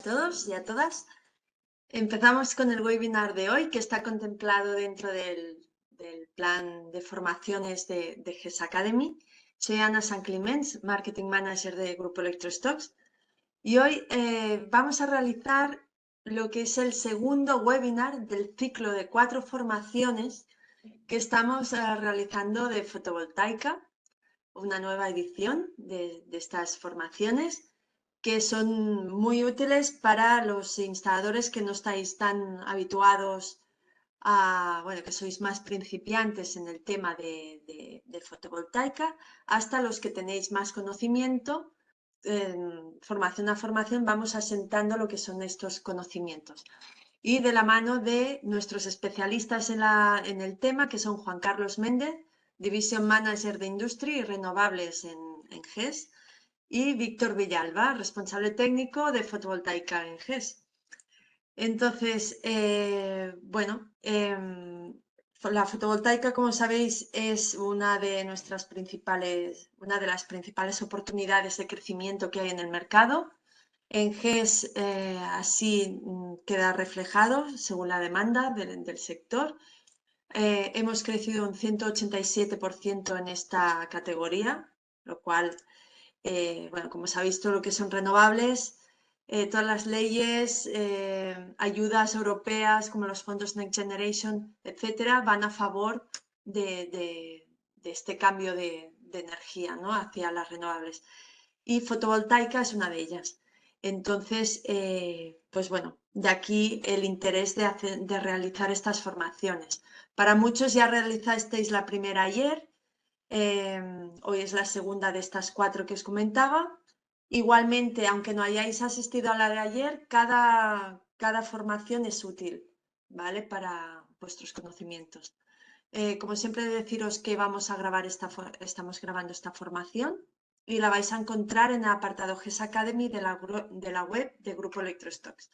Todos y a todas. Empezamos con el webinar de hoy, que está contemplado dentro del plan de formaciones de GES Academy. Soy Ana San Clements, Marketing Manager de Grupo Electrostocks, y hoy vamos a realizar lo que es el segundo webinar del ciclo de 4 formaciones que estamos realizando de fotovoltaica, una nueva edición de estas formaciones, que son muy útiles para los instaladores que no estáis tan habituados bueno, que sois más principiantes en el tema de fotovoltaica, hasta los que tenéis más conocimiento. Formación a formación vamos asentando lo que son estos conocimientos. Y de la mano de nuestros especialistas en el tema, que son Juan Carlos Méndez, Division Manager de Industria y Renovables en GES, y Víctor Villalba, responsable técnico de fotovoltaica en GES. Entonces, bueno, la fotovoltaica, como sabéis, es una de las principales oportunidades de crecimiento que hay en el mercado. En GES así queda reflejado según la demanda del sector. Hemos crecido un 187% en esta categoría, lo cual, bueno, como sabéis, todo lo que son renovables, todas las leyes, ayudas europeas como los fondos Next Generation, etcétera, van a favor de este cambio de energía, ¿no?, hacia las renovables. Y fotovoltaica es una de ellas. Entonces, pues bueno, de aquí el interés de realizar estas formaciones. Para muchos ya realizasteis la primera ayer, hoy es la segunda de estas 4 que os comentaba. Igualmente, aunque no hayáis asistido a la de ayer, cada formación es útil, ¿vale?, para vuestros conocimientos. Como siempre, deciros que estamos grabando esta formación y la vais a encontrar en el apartado GES Academy de la web de Grupo Electrostocks.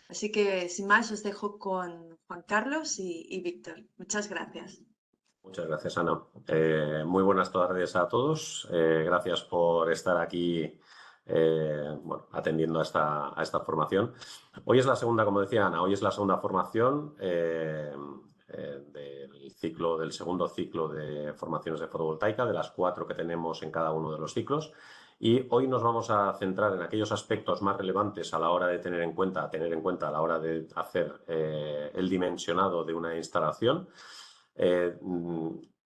Así que, sin más, os dejo con Juan Carlos y Víctor. Muchas gracias. Muchas gracias, Ana. Muy buenas tardes a todos. Gracias por estar aquí bueno, atendiendo a esta formación. Hoy es la segunda, como decía Ana, hoy es la segunda formación del segundo ciclo de formaciones de fotovoltaica, de las 4 que tenemos en cada uno de los ciclos. Y hoy nos vamos a centrar en aquellos aspectos más relevantes a la hora de tener en cuenta a la hora de hacer el dimensionado de una instalación.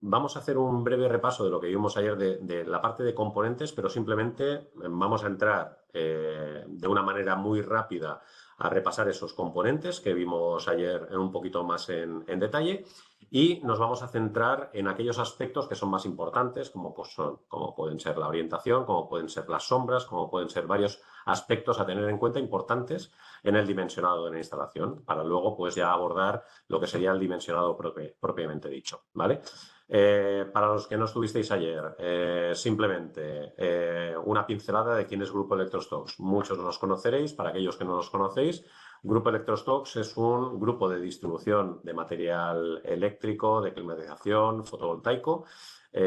Vamos a hacer un breve repaso de lo que vimos ayer de la parte de componentes, pero simplemente vamos a entrar de una manera muy rápida a repasar esos componentes que vimos ayer un poquito más en detalle, y nos vamos a centrar en aquellos aspectos que son más importantes, como pueden ser la orientación, como pueden ser las sombras, como pueden ser varios aspectos a tener en cuenta importantes en el dimensionado de la instalación, para luego pues ya abordar lo que sería el dimensionado propiamente dicho, ¿vale? Para los que no estuvisteis ayer, simplemente una pincelada de quién es Grupo Electrostocks. Muchos nos conoceréis. Para aquellos que no los conocéis, Grupo Electrostocks es un grupo de distribución de material eléctrico, de climatización, fotovoltaico,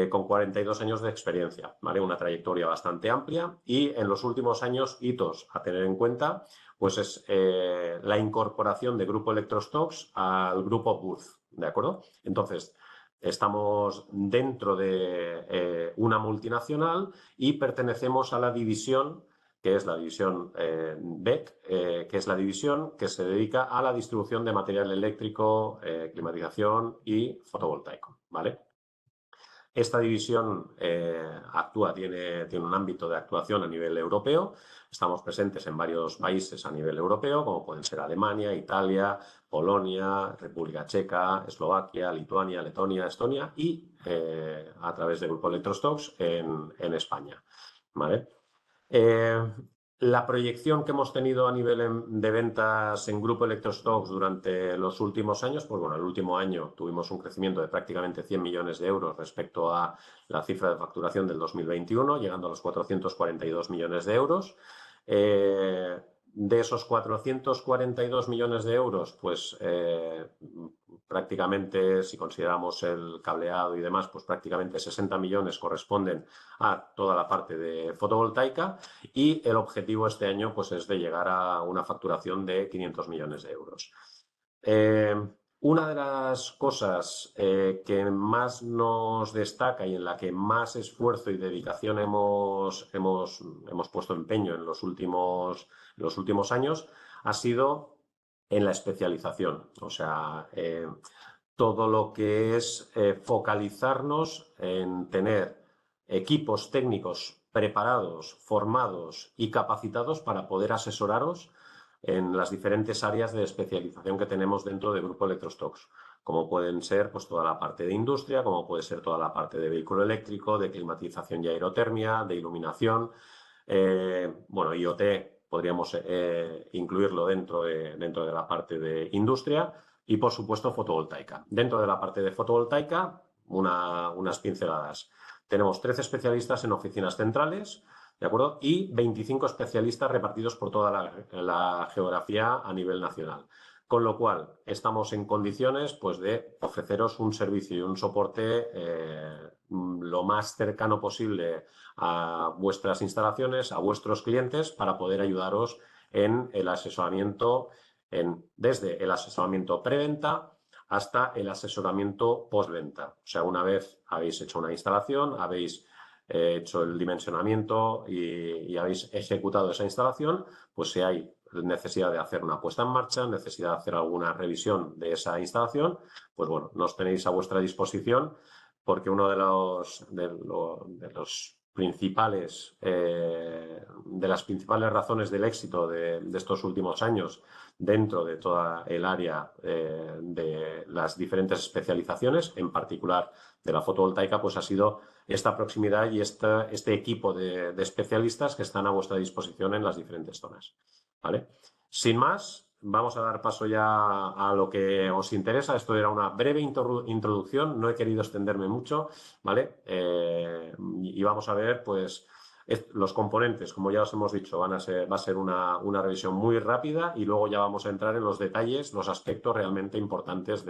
con 42 años de experiencia, ¿vale? Una trayectoria bastante amplia, y en los últimos años hitos a tener en cuenta pues es la incorporación de Grupo Electrostocks al Grupo Burz, ¿de acuerdo? Entonces, estamos dentro de una multinacional y pertenecemos a la división, que es la división BEC, que es la división que se dedica a la distribución de material eléctrico, climatización y fotovoltaico, ¿vale? Esta división tiene un ámbito de actuación a nivel europeo. Estamos presentes en varios países a nivel europeo, como pueden ser Alemania, Italia, Polonia, República Checa, Eslovaquia, Lituania, Letonia, Estonia, y a través de Grupo Electrostocks en España, ¿vale? La proyección que hemos tenido a nivel de ventas en Grupo Electrostocks durante los últimos años, pues bueno, el último año tuvimos un crecimiento de prácticamente 100 millones de euros respecto a la cifra de facturación del 2021, llegando a los 442 millones de euros. de esos 442 millones de euros, pues prácticamente, si consideramos el cableado y demás, pues prácticamente 60 millones corresponden a toda la parte de fotovoltaica, y el objetivo este año pues es de llegar a una facturación de 500 millones de euros. Una de las cosas que más nos destaca y en la que más esfuerzo y dedicación hemos puesto empeño en los últimos años ha sido en la especialización. O sea, todo lo que es focalizarnos en tener equipos técnicos preparados, formados y capacitados para poder asesoraros en las diferentes áreas de especialización que tenemos dentro de Grupo Electrostocs, como pueden ser pues, toda la parte de industria, como puede ser toda la parte de vehículo eléctrico, de climatización y aerotermia, de iluminación, bueno, IoT podríamos incluirlo dentro de la parte de industria, y por supuesto fotovoltaica. Dentro de la parte de fotovoltaica, unas pinceladas. Tenemos 13 especialistas en oficinas centrales, ¿de acuerdo? Y 25 especialistas repartidos por toda la geografía a nivel nacional. Con lo cual, estamos en condiciones pues, de ofreceros un servicio y un soporte lo más cercano posible a vuestras instalaciones, a vuestros clientes, para poder ayudaros en el asesoramiento, desde el asesoramiento preventa hasta el asesoramiento postventa. O sea, una vez habéis hecho una instalación, habéis hecho el dimensionamiento y habéis ejecutado esa instalación, pues si hay necesidad de hacer una puesta en marcha, necesidad de hacer alguna revisión de esa instalación, pues bueno, nos tenéis a vuestra disposición, porque uno de las principales razones del éxito de estos últimos años dentro de toda el área de las diferentes especializaciones, en particular de la fotovoltaica, pues ha sido esta proximidad y este equipo de especialistas que están a vuestra disposición en las diferentes zonas. ¿Vale? Sin más, vamos a dar paso ya a lo que os interesa. Esto era una breve introducción, no he querido extenderme mucho, ¿vale? Y vamos a ver, pues, los componentes, como ya os hemos dicho, va a ser una revisión muy rápida, y luego ya vamos a entrar en los detalles, los aspectos realmente importantes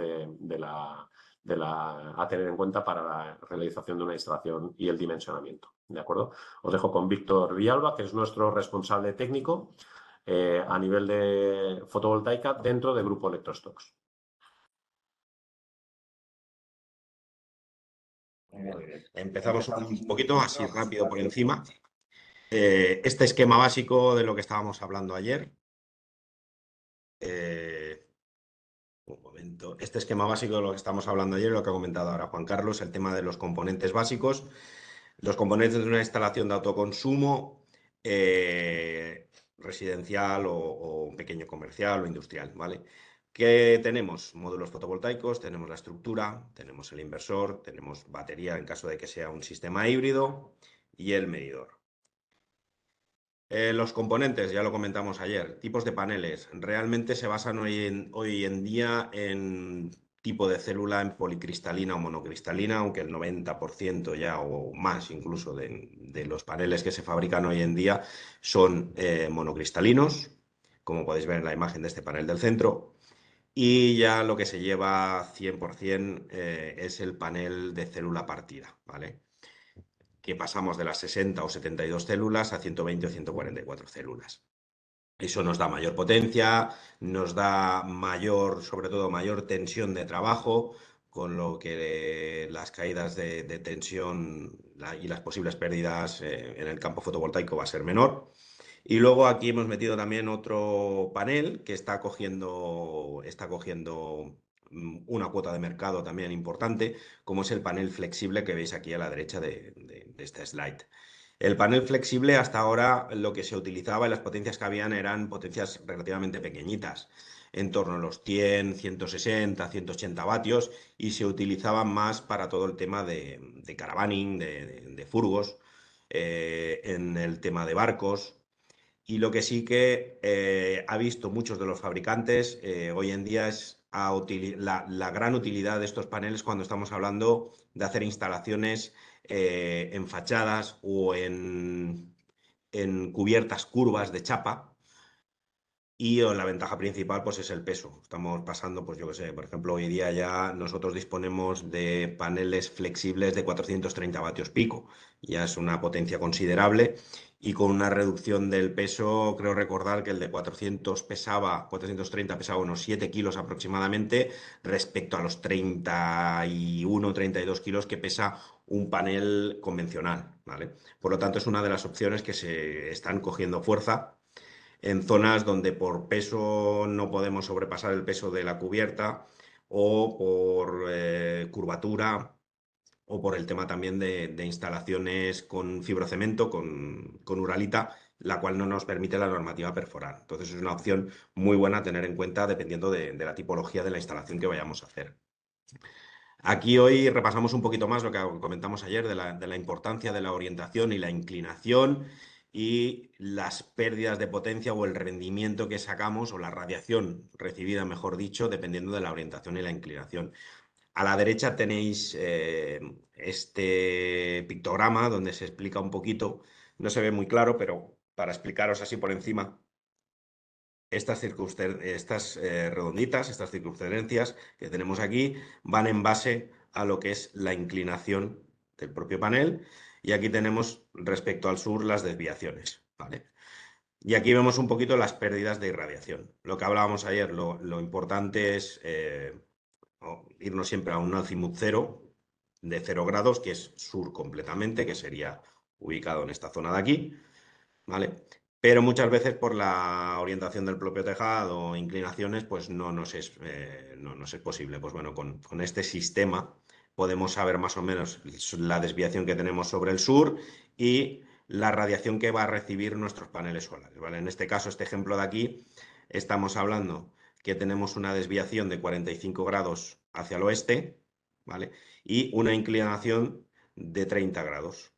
a tener en cuenta para la realización de una instalación y el dimensionamiento. ¿De acuerdo? Os dejo con Víctor Villalba, que es nuestro responsable técnico a nivel de fotovoltaica dentro de Grupo Electrostocs. Empezamos un poquito así rápido por encima. Este esquema básico de lo que estábamos hablando ayer. Un momento. Este esquema básico de lo que estamos hablando ayer, lo que ha comentado ahora Juan Carlos, el tema de los componentes básicos. Los componentes de una instalación de autoconsumo residencial o pequeño comercial o industrial, ¿vale? ¿Qué tenemos? Módulos fotovoltaicos, tenemos la estructura, tenemos el inversor, tenemos batería en caso de que sea un sistema híbrido y el medidor. Los componentes, ya lo comentamos ayer, tipos de paneles, realmente se basan hoy en día en tipo de célula, en policristalina o monocristalina, aunque el 90% ya o más incluso de los paneles que se fabrican hoy en día son monocristalinos, como podéis ver en la imagen de este panel del centro. Y ya lo que se lleva 100% es el panel de célula partida, ¿vale? Que pasamos de las 60 o 72 células a 120 o 144 células. Eso nos da mayor potencia, nos da sobre todo mayor tensión de trabajo, con lo que las caídas de tensión y las posibles pérdidas en el campo fotovoltaico va a ser menor. Y luego aquí hemos metido también otro panel que está cogiendo una cuota de mercado también importante, como es el panel flexible que veis aquí a la derecha de este slide. El panel flexible, hasta ahora lo que se utilizaba y las potencias que habían eran potencias relativamente pequeñitas, en torno a los 100, 160, 180 vatios, y se utilizaban más para todo el tema de caravaning, de furgos, en el tema de barcos. Y lo que sí que ha visto muchos de los fabricantes hoy en día es la gran utilidad de estos paneles cuando estamos hablando de hacer instalaciones en fachadas o en cubiertas curvas de chapa, Y la ventaja principal pues es el peso. Estamos pasando, pues yo qué sé, por ejemplo, hoy día ya nosotros disponemos de paneles flexibles de 430 vatios pico. Ya es una potencia considerable y con una reducción del peso, creo recordar que el de 430 pesaba unos 7 kilos aproximadamente respecto a los 31, 32 kilos que pesa un panel convencional, ¿vale? Por lo tanto, es una de las opciones que se están cogiendo fuerza en zonas donde por peso no podemos sobrepasar el peso de la cubierta o por curvatura o por el tema también de instalaciones con fibrocemento, con uralita, la cual no nos permite la normativa perforar. Entonces es una opción muy buena a tener en cuenta dependiendo de la tipología de la instalación que vayamos a hacer. Aquí hoy repasamos un poquito más lo que comentamos ayer de la importancia de la orientación y la inclinación y las pérdidas de potencia o el rendimiento que sacamos o la radiación recibida, mejor dicho, dependiendo de la orientación y la inclinación. A la derecha tenéis este pictograma donde se explica un poquito, no se ve muy claro, pero para explicaros así por encima, estas redonditas, estas circunferencias que tenemos aquí, van en base a lo que es la inclinación del propio panel. Y aquí tenemos respecto al sur las desviaciones, ¿vale? Y aquí vemos un poquito las pérdidas de irradiación. Lo que hablábamos ayer, lo importante es irnos siempre a un azimut cero de 0 grados, que es sur completamente, que sería ubicado en esta zona de aquí, ¿vale? Pero muchas veces por la orientación del propio tejado o inclinaciones, pues no nos es posible. Pues bueno, con este sistema podemos saber más o menos la desviación que tenemos sobre el sur y la radiación que va a recibir nuestros paneles solares, ¿vale? En este caso, este ejemplo de aquí, estamos hablando que tenemos una desviación de 45 grados hacia el oeste, ¿vale? Y una inclinación de 30 grados.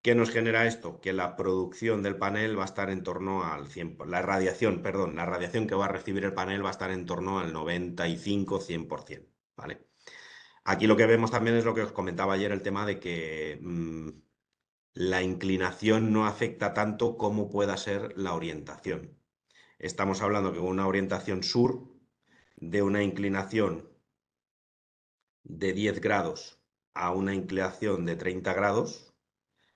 ¿Qué nos genera esto? Que la producción del panel va a estar en torno al 100%, la radiación que va a recibir el panel va a estar en torno al 95-100%, ¿vale? Aquí lo que vemos también es lo que os comentaba ayer, el tema de que la inclinación no afecta tanto como pueda ser la orientación. Estamos hablando que con una orientación sur, de una inclinación de 10 grados a una inclinación de 30 grados,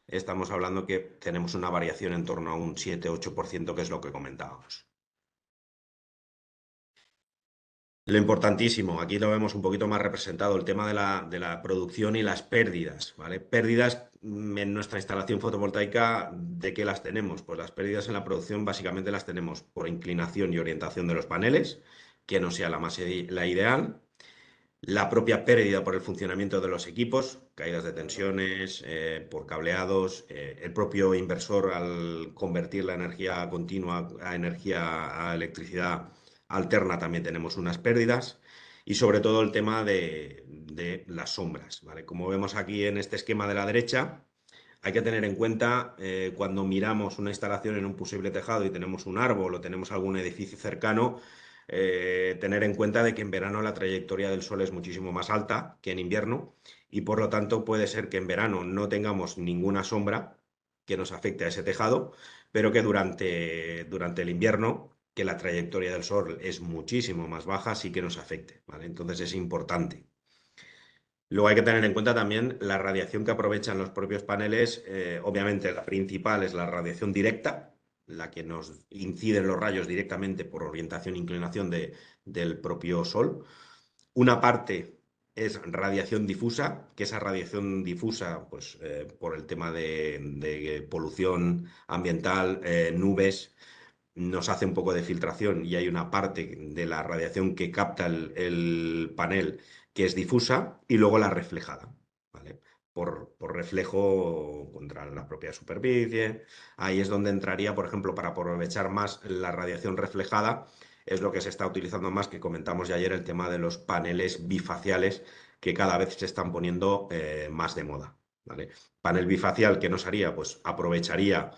estamos hablando que tenemos una variación en torno a un 7-8%, que es lo que comentábamos. Lo importantísimo, aquí lo vemos un poquito más representado, el tema de la producción y las pérdidas, ¿vale? Pérdidas en nuestra instalación fotovoltaica, ¿de qué las tenemos? Pues las pérdidas en la producción básicamente las tenemos por inclinación y orientación de los paneles, que no sea la ideal. La propia pérdida por el funcionamiento de los equipos, caídas de tensiones, por cableados, el propio inversor al convertir la energía continua a electricidad alterna también tenemos unas pérdidas y sobre todo el tema de las sombras, ¿vale? Como vemos aquí en este esquema de la derecha, hay que tener en cuenta cuando miramos una instalación en un posible tejado y tenemos un árbol o tenemos algún edificio cercano, tener en cuenta de que en verano la trayectoria del sol es muchísimo más alta que en invierno y por lo tanto puede ser que en verano no tengamos ninguna sombra que nos afecte a ese tejado, pero que durante el invierno, que la trayectoria del sol es muchísimo más baja, sí que nos afecte, ¿vale? Entonces es importante. Luego hay que tener en cuenta también la radiación que aprovechan los propios paneles. Obviamente la principal es la radiación directa, la que nos inciden los rayos directamente por orientación e inclinación del propio sol. Una parte es radiación difusa, que esa radiación difusa, pues por el tema de polución ambiental, nubes, nos hace un poco de filtración y hay una parte de la radiación que capta el panel que es difusa y luego la reflejada, ¿vale? Por reflejo contra la propia superficie. Ahí es donde entraría, por ejemplo, para aprovechar más la radiación reflejada, es lo que se está utilizando más, que comentamos ya ayer, el tema de los paneles bifaciales, que cada vez se están poniendo más de moda, ¿vale? Panel bifacial, ¿qué nos haría? Pues aprovecharía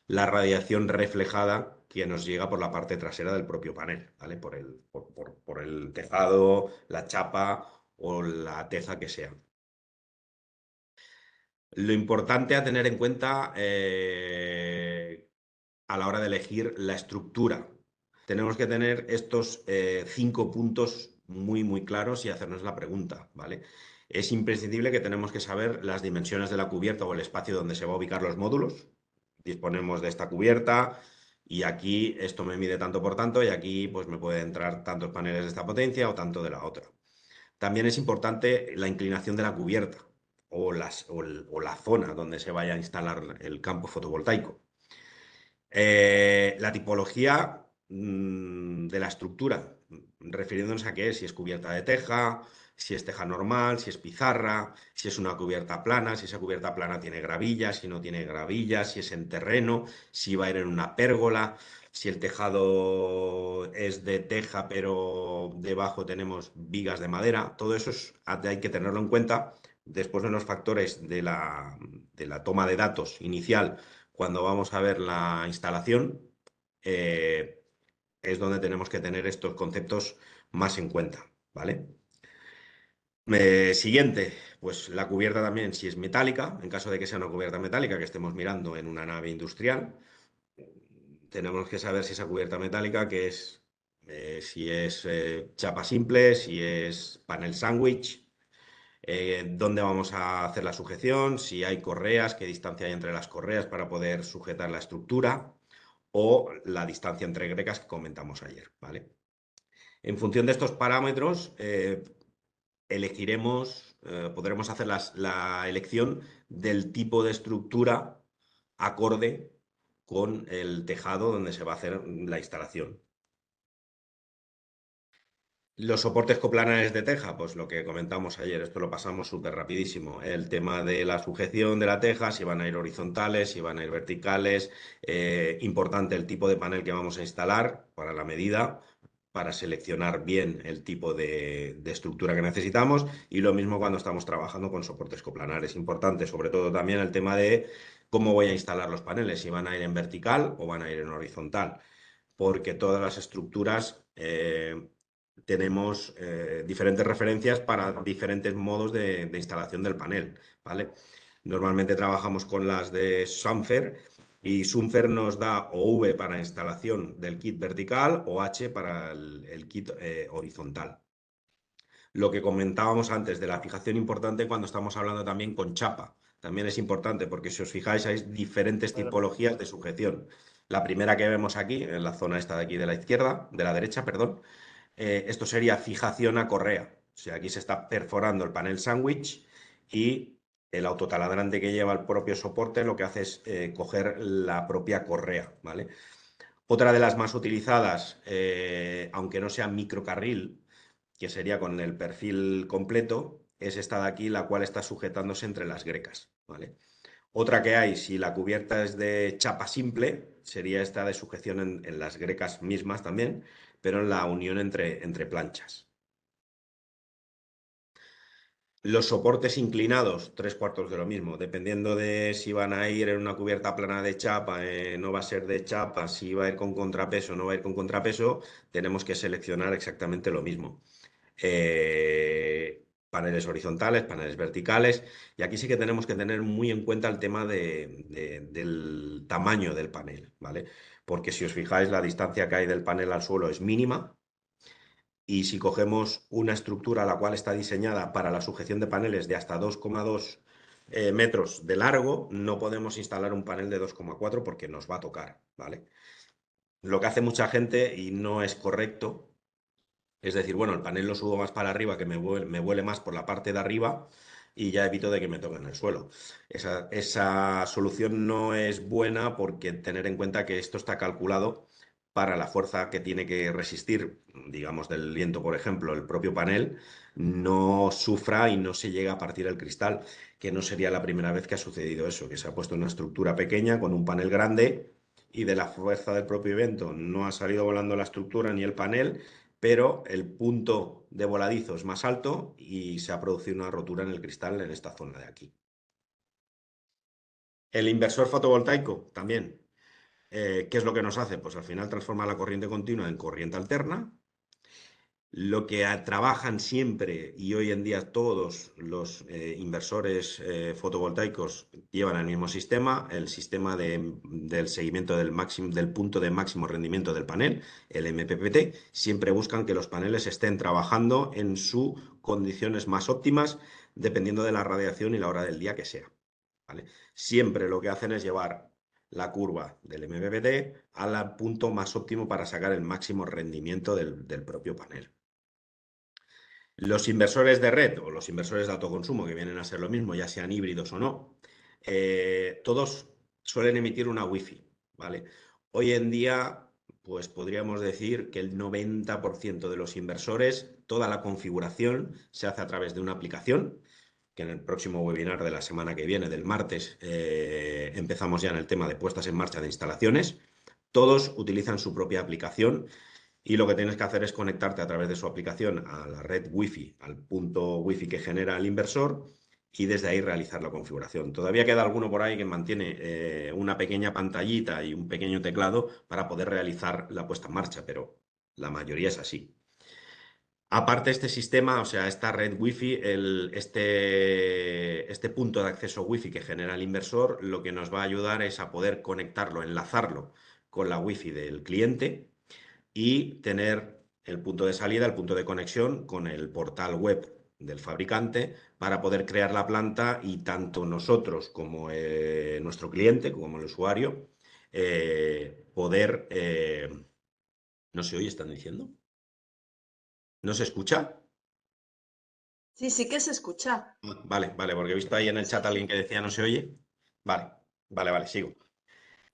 la radiación reflejada que nos llega por la parte trasera del propio panel, ¿vale? Por el tejado, la chapa o la teja que sea. Lo importante a tener en cuenta a la hora de elegir la estructura. tenemos que tener estos 5 puntos muy claros y hacernos la pregunta, ¿vale? Es imprescindible que tenemos que saber las dimensiones de la cubierta o el espacio donde se va a ubicar los módulos. Disponemos de esta cubierta y aquí esto me mide tanto por tanto y aquí pues me puede entrar tantos paneles de esta potencia o tanto de la otra. También es importante la inclinación de la cubierta o la zona donde se vaya a instalar el campo fotovoltaico. La tipología de la estructura, refiriéndonos a qué es, si es cubierta de teja, si es teja normal, si es pizarra, si es una cubierta plana, si esa cubierta plana tiene gravilla, si no tiene gravilla, si es en terreno, si va a ir en una pérgola, si el tejado es de teja pero debajo tenemos vigas de madera. Todo eso hay que tenerlo en cuenta. Después de los factores de la toma de datos inicial, cuando vamos a ver la instalación, es donde tenemos que tener estos conceptos más en cuenta, ¿vale? Siguiente, pues la cubierta también, si es metálica, en caso de que sea una cubierta metálica que estemos mirando en una nave industrial, tenemos que saber si esa cubierta metálica, que es, si es chapa simple, si es panel sándwich, dónde vamos a hacer la sujeción, si hay correas, qué distancia hay entre las correas para poder sujetar la estructura o la distancia entre grecas que comentamos ayer, ¿vale? En función de estos parámetros, podremos hacer la elección del tipo de estructura acorde con el tejado donde se va a hacer la instalación. Los soportes coplanares de teja, pues lo que comentamos ayer, esto lo pasamos súper rapidísimo. El tema de la sujeción de la teja, si van a ir horizontales, si van a ir verticales. Importante el tipo de panel que vamos a instalar para la medida, para seleccionar bien el tipo de estructura que necesitamos. Y lo mismo cuando estamos trabajando con soportes coplanares. Importante sobre todo también el tema de cómo voy a instalar los paneles, si van a ir en vertical o van a ir en horizontal. Porque todas las estructuras tenemos diferentes referencias para diferentes modos de instalación del panel, ¿vale? Normalmente trabajamos con las de Sunfer y Sunfer nos da o V para instalación del kit vertical o H para el kit horizontal. Lo que comentábamos antes de la fijación importante cuando estamos hablando también con chapa. También es importante porque si os fijáis hay diferentes tipologías de sujeción. La primera que vemos aquí, en la zona esta de aquí de la izquierda, de la derecha, perdón, esto sería fijación a correa. O sea, aquí se está perforando el panel sándwich y el autotaladrante que lleva el propio soporte lo que hace es coger la propia correa, ¿vale? Otra de las más utilizadas, aunque no sea microcarril, que sería con el perfil completo, es esta de aquí, la cual está sujetándose entre las grecas, ¿vale? Otra que hay, si la cubierta es de chapa simple, sería esta de sujeción en las grecas mismas también, pero en la unión entre planchas. Los soportes inclinados, 3/4 de lo mismo, dependiendo de si van a ir en una cubierta plana de chapa, no va a ser de chapa, si va a ir con contrapeso o no va a ir con contrapeso, tenemos que seleccionar exactamente lo mismo. Paneles horizontales, paneles verticales, y aquí sí que tenemos que tener muy en cuenta el tema del tamaño del panel, ¿vale? Porque si os fijáis, la distancia que hay del panel al suelo es mínima, y si cogemos una estructura la cual está diseñada para la sujeción de paneles de hasta 2,2 metros de largo, no podemos instalar un panel de 2,4 porque nos va a tocar, ¿vale? Lo que hace mucha gente, y no es correcto, es decir, bueno, el panel lo subo más para arriba, que me vuele más por la parte de arriba y ya evito de que me toque en el suelo. Esa solución no es buena porque tener en cuenta que esto está calculado para la fuerza que tiene que resistir, digamos, del viento, por ejemplo, el propio panel, no sufra y no se llegue a partir el cristal, que no sería la primera vez que ha sucedido eso, que se ha puesto una estructura pequeña con un panel grande y de la fuerza del propio viento no ha salido volando la estructura ni el panel, pero el punto de voladizo es más alto y se ha producido una rotura en el cristal en esta zona de aquí. El inversor fotovoltaico también. ¿Qué es lo que nos hace? Pues al final transforma la corriente continua en corriente alterna. Lo que trabajan siempre y hoy en día todos los inversores fotovoltaicos llevan el mismo sistema, el sistema del seguimiento del punto de máximo rendimiento del panel, el MPPT. Siempre buscan que los paneles estén trabajando en sus condiciones más óptimas, dependiendo de la radiación y la hora del día que sea, ¿vale? Siempre lo que hacen es llevar la curva del MPPT al punto más óptimo para sacar el máximo rendimiento del propio panel. Los inversores de red o los inversores de autoconsumo, que vienen a ser lo mismo, ya sean híbridos o no, todos suelen emitir una Wi-Fi, ¿vale? Hoy en día, pues podríamos decir que el 90% de los inversores, toda la configuración se hace a través de una aplicación, que en el próximo webinar de la semana que viene, del martes, empezamos ya en el tema de puestas en marcha de instalaciones. Todos utilizan su propia aplicación y lo que tienes que hacer es conectarte a través de su aplicación a la red Wi-Fi, al punto Wi-Fi que genera el inversor, y desde ahí realizar la configuración. Todavía queda alguno por ahí que mantiene una pequeña pantallita y un pequeño teclado para poder realizar la puesta en marcha, pero la mayoría es así. Aparte, este sistema, o sea, esta red Wi-Fi, este punto de acceso Wi-Fi que genera el inversor, lo que nos va a ayudar es a poder conectarlo, enlazarlo con la Wi-Fi del cliente y tener el punto de salida, el punto de conexión con el portal web del fabricante para poder crear la planta y tanto nosotros como nuestro cliente, como el usuario, poder... ¿No se oye, están diciendo? ¿No se escucha? Sí, sí que se escucha. Vale, vale, porque he visto ahí en el chat a alguien que decía no se oye. Vale, vale, sigo.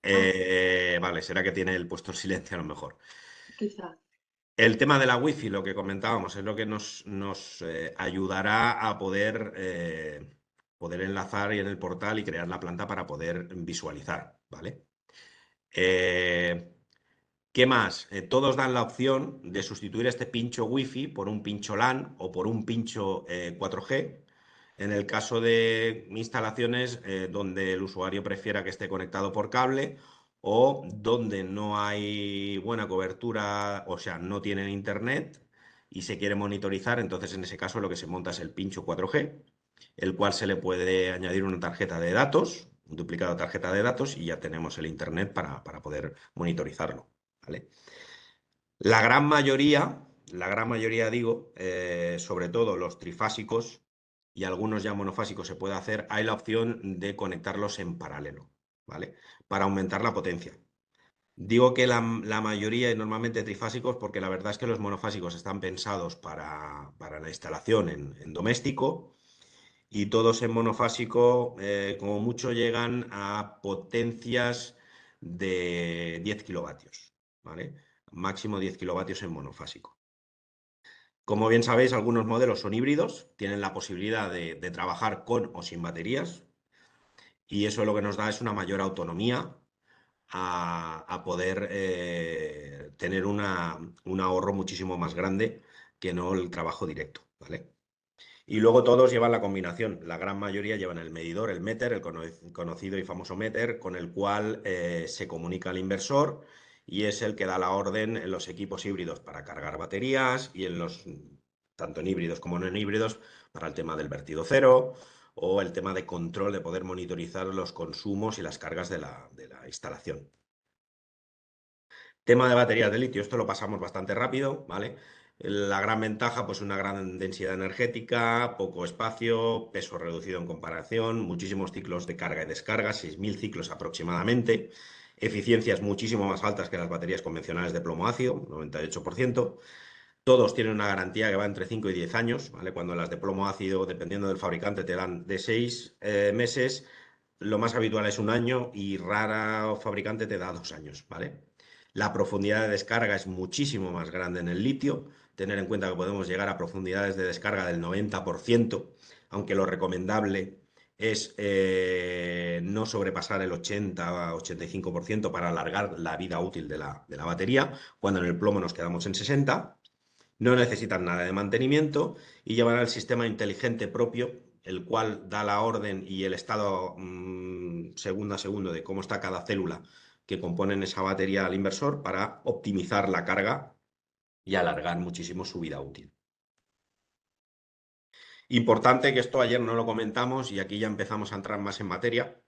Ah, Vale, será que tiene el puesto en silencio a lo mejor. quizá. El tema de la Wi-Fi, lo que comentábamos, es lo que nos ayudará a poder enlazar y en el portal y crear la planta para poder visualizar, ¿vale? Eh, ¿Qué más? Todos dan la opción de sustituir este pincho Wi-Fi por un pincho LAN o por un pincho 4G. En el caso de instalaciones donde el usuario prefiera que esté conectado por cable o donde no hay buena cobertura, o sea, no tienen internet y se quiere monitorizar, entonces en ese caso lo que se monta es el pincho 4G, el cual se le puede añadir una tarjeta de datos, un duplicado de tarjeta de datos y ya tenemos el internet para poder monitorizarlo, ¿vale? La gran mayoría digo, sobre todo los trifásicos y algunos ya monofásicos se puede hacer, hay la opción de conectarlos en paralelo, ¿vale? Para aumentar la potencia. Digo que la mayoría y normalmente trifásicos porque la verdad es que los monofásicos están pensados para la instalación en doméstico y todos en monofásico como mucho llegan a potencias de 10 kilovatios, ¿vale? Máximo 10 kilovatios en monofásico. Como bien sabéis, algunos modelos son híbridos, tienen la posibilidad de trabajar con o sin baterías y eso lo que nos da es una mayor autonomía a poder tener un ahorro muchísimo más grande que no el trabajo directo, ¿vale? Y luego todos llevan la combinación, la gran mayoría llevan el medidor, el meter, el conocido y famoso meter, con el cual se comunica al inversor y es el que da la orden en los equipos híbridos para cargar baterías y tanto en híbridos como no en híbridos, para el tema del vertido cero o el tema de control, de poder monitorizar los consumos y las cargas de la instalación. Tema de baterías de litio, esto lo pasamos bastante rápido, ¿vale? La gran ventaja, pues una gran densidad energética, poco espacio, peso reducido en comparación, muchísimos ciclos de carga y descarga, 6.000 ciclos aproximadamente, eficiencias muchísimo más altas que las baterías convencionales de plomo ácido, 98%. Todos tienen una garantía que va entre 5 y 10 años, ¿vale? Cuando las de plomo ácido, dependiendo del fabricante, te dan de 6 meses, lo más habitual es un año y rara fabricante te da 2 años, ¿vale? La profundidad de descarga es muchísimo más grande en el litio. Tener en cuenta que podemos llegar a profundidades de descarga del 90%, aunque lo recomendable es no sobrepasar el 80-85% para alargar la vida útil de la batería, cuando en el plomo nos quedamos en 60%. No necesitan nada de mantenimiento y llevan el sistema inteligente propio, el cual da la orden y el estado segundo a segundo de cómo está cada célula que componen esa batería al inversor para optimizar la carga y alargar muchísimo su vida útil. Importante, que esto ayer no lo comentamos y aquí ya empezamos a entrar más en materia,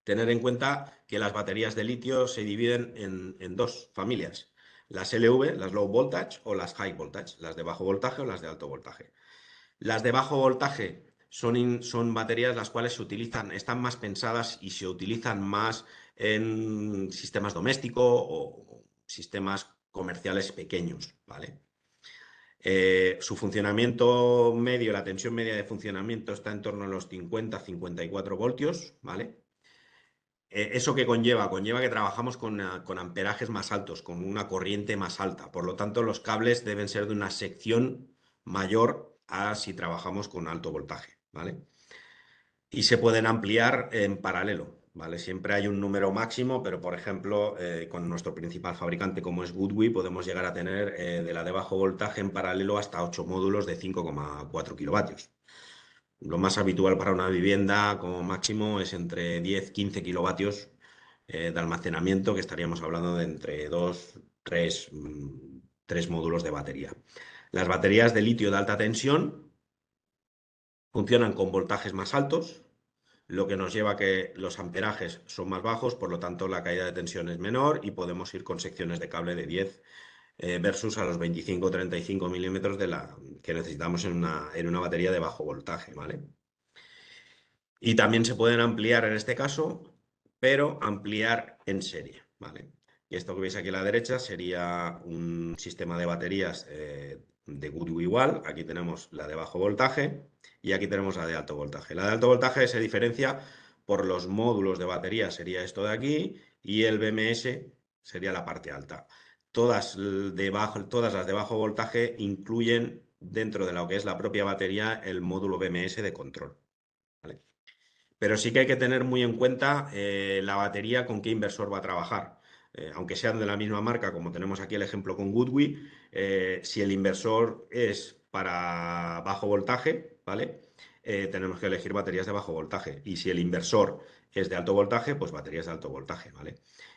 tener en cuenta que las baterías de litio se dividen en dos familias, las LV, las low voltage, o las high voltage, las de bajo voltaje o las de alto voltaje. Las de bajo voltaje son baterías las cuales se utilizan, están más pensadas y se utilizan más en sistemas domésticos o sistemas comerciales pequeños, ¿vale? Su funcionamiento medio, la tensión media de funcionamiento está en torno a los 50-54 voltios, ¿vale? ¿Eso qué conlleva? Conlleva que trabajamos con amperajes más altos, con una corriente más alta. Por lo tanto, los cables deben ser de una sección mayor a si trabajamos con alto voltaje, ¿vale? Y se pueden ampliar en paralelo, ¿vale? Siempre hay un número máximo, pero por ejemplo, con nuestro principal fabricante como es Goodway, podemos llegar a tener de la de bajo voltaje en paralelo hasta 8 módulos de 5,4 kilovatios. Lo más habitual para una vivienda como máximo es entre 10-15 kilovatios de almacenamiento, que estaríamos hablando de entre 2, 3 módulos de batería. Las baterías de litio de alta tensión funcionan con voltajes más altos, lo que nos lleva a que los amperajes son más bajos, por lo tanto la caída de tensión es menor y podemos ir con secciones de cable de 10 versus a los 25-35 milímetros que necesitamos en una batería de bajo voltaje, ¿vale? Y también se pueden ampliar en este caso, pero ampliar en serie, ¿vale? Y esto que veis aquí a la derecha sería un sistema de baterías de Goodway igual. Aquí tenemos la de bajo voltaje y aquí tenemos la de alto voltaje. La de alto voltaje se diferencia por los módulos de batería, sería esto de aquí, y el BMS sería la parte alta. Todas las de bajo voltaje incluyen dentro de lo que es la propia batería el módulo BMS de control, ¿vale? Pero sí que hay que tener muy en cuenta la batería con qué inversor va a trabajar. Aunque sean de la misma marca, como tenemos aquí el ejemplo con Goodway, si el inversor es para bajo voltaje, ¿vale? Tenemos que elegir baterías de bajo voltaje. Y si el inversor es de alto voltaje, pues baterías de alto voltaje, ¿vale?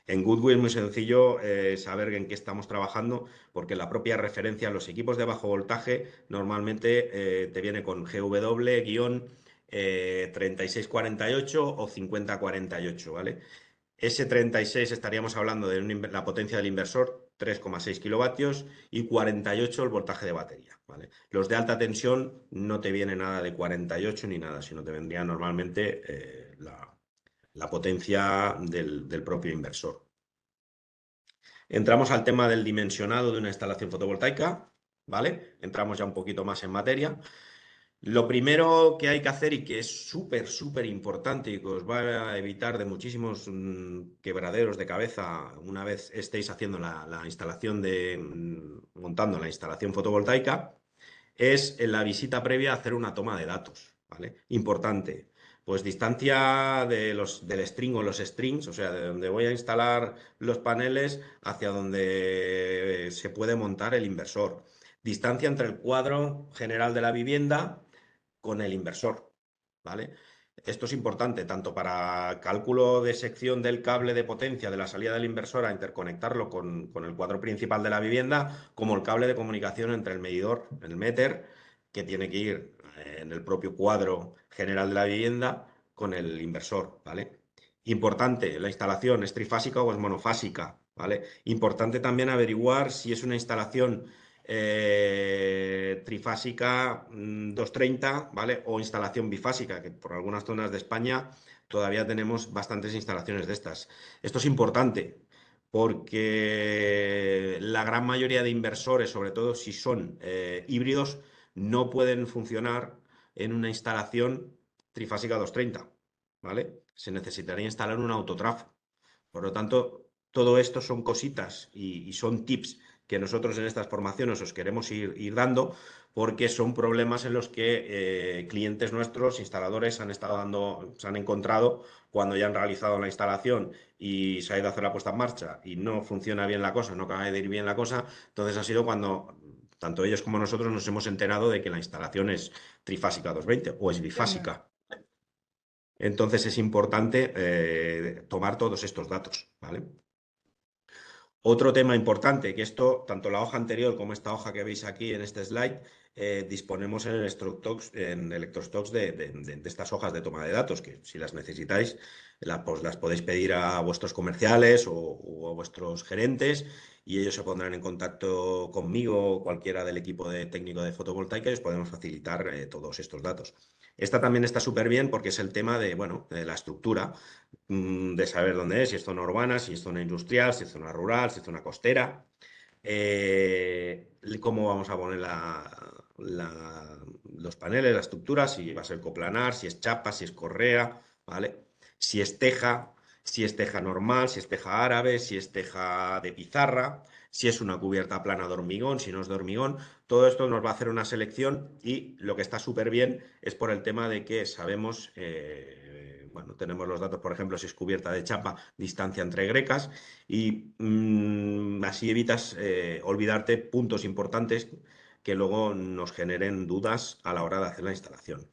En Goodway es muy sencillo saber en qué estamos trabajando, porque la propia referencia a los equipos de bajo voltaje normalmente te viene con GW- 3648 o 5048, ¿vale? Ese 36 estaríamos hablando de la potencia del inversor, 3,6 kilovatios, y 48 el voltaje de batería, ¿vale? Los de alta tensión no te viene nada de 48 ni nada, sino te vendría normalmente la potencia del propio inversor. Entramos al tema del dimensionado de una instalación fotovoltaica, ¿vale? Entramos ya un poquito más en materia. Lo primero que hay que hacer y que es súper importante y que os va a evitar de muchísimos quebraderos de cabeza una vez estéis haciendo la instalación montando la instalación fotovoltaica, es en la visita previa hacer una toma de datos, ¿vale? Importante. Pues distancia del string o los strings, o sea, de donde voy a instalar los paneles hacia donde se puede montar el inversor. Distancia entre el cuadro general de la vivienda con el inversor, ¿vale? Esto es importante tanto para cálculo de sección del cable de potencia de la salida del inversor a interconectarlo con el cuadro principal de la vivienda, como el cable de comunicación entre el medidor, el meter, que tiene que ir en el propio cuadro general de la vivienda con el inversor, ¿vale? Importante, la instalación es trifásica o es monofásica, ¿vale? Importante también averiguar si es una instalación trifásica 230, ¿vale? O instalación bifásica, que por algunas zonas de España todavía tenemos bastantes instalaciones de estas. Esto es importante porque la gran mayoría de inversores, sobre todo si son híbridos, no pueden funcionar en una instalación trifásica 230, ¿vale? Se necesitaría instalar un autotrafo. Por lo tanto, todo esto son cositas y son tips que nosotros en estas formaciones os queremos ir dando, porque son problemas en los que clientes nuestros, instaladores, se han encontrado cuando ya han realizado la instalación y se ha ido a hacer la puesta en marcha y no funciona bien la cosa, no acaba de ir bien la cosa. Entonces ha sido cuando tanto ellos como nosotros nos hemos enterado de que la instalación es trifásica 220 o es bifásica. Entonces es importante tomar todos estos datos, ¿vale? Otro tema importante, que esto, tanto la hoja anterior como esta hoja que veis aquí en este slide, disponemos en Electrostocks de estas hojas de toma de datos, que si las necesitáis, pues las podéis pedir a vuestros comerciales o a vuestros gerentes y ellos se pondrán en contacto conmigo o cualquiera del equipo técnico de fotovoltaica y os podemos facilitar todos estos datos. Esta también está súper bien porque es el tema bueno, de la estructura, de saber dónde es, si es zona urbana, si es zona industrial, si es zona rural, si es zona costera. Cómo vamos a poner los paneles, la estructura, si va a ser coplanar, si es chapa, si es correa, ¿vale? Si es teja normal, si es teja árabe, si es teja de pizarra, si es una cubierta plana de hormigón, si no es de hormigón. Todo esto nos va a hacer una selección y lo que está súper bien es por el tema de que sabemos, bueno, tenemos los datos, por ejemplo, si es cubierta de chapa, distancia entre grecas y así evitas olvidarte puntos importantes que luego nos generen dudas a la hora de hacer la instalación.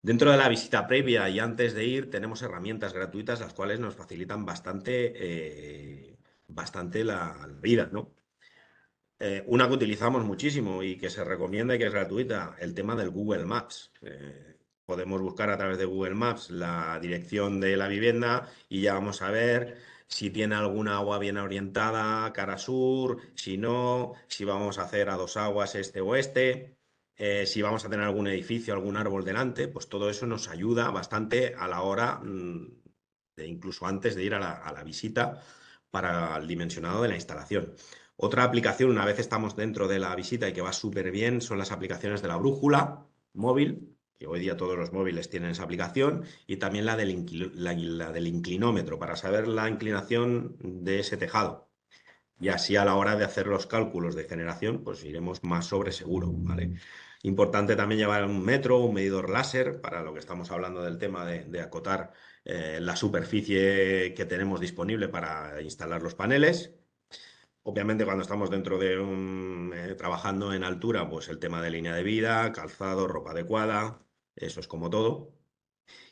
Dentro de la visita previa y antes de ir tenemos herramientas gratuitas las cuales nos facilitan bastante, bastante la vida, ¿no? Una que utilizamos muchísimo y que se recomienda y que es gratuita, el tema del Google Maps. Podemos buscar a través de Google Maps la dirección de la vivienda y ya vamos a ver si tiene alguna agua bien orientada, cara sur, si no, si vamos a hacer a dos aguas este o este, si vamos a tener algún edificio, algún árbol delante, pues todo eso nos ayuda bastante a la hora de incluso antes de ir a la visita para el dimensionado de la instalación. Otra aplicación, una vez estamos dentro de la visita y que va súper bien, son las aplicaciones de la brújula móvil, que hoy día todos los móviles tienen esa aplicación, y también la del inclinómetro, para saber la inclinación de ese tejado. Y así a la hora de hacer los cálculos de generación, pues iremos más sobre seguro, ¿vale? Importante también llevar un metro, un medidor láser, para lo que estamos hablando del tema de acotar la superficie que tenemos disponible para instalar los paneles. Obviamente cuando estamos dentro de trabajando en altura, pues el tema de línea de vida, calzado, ropa adecuada, eso es como todo.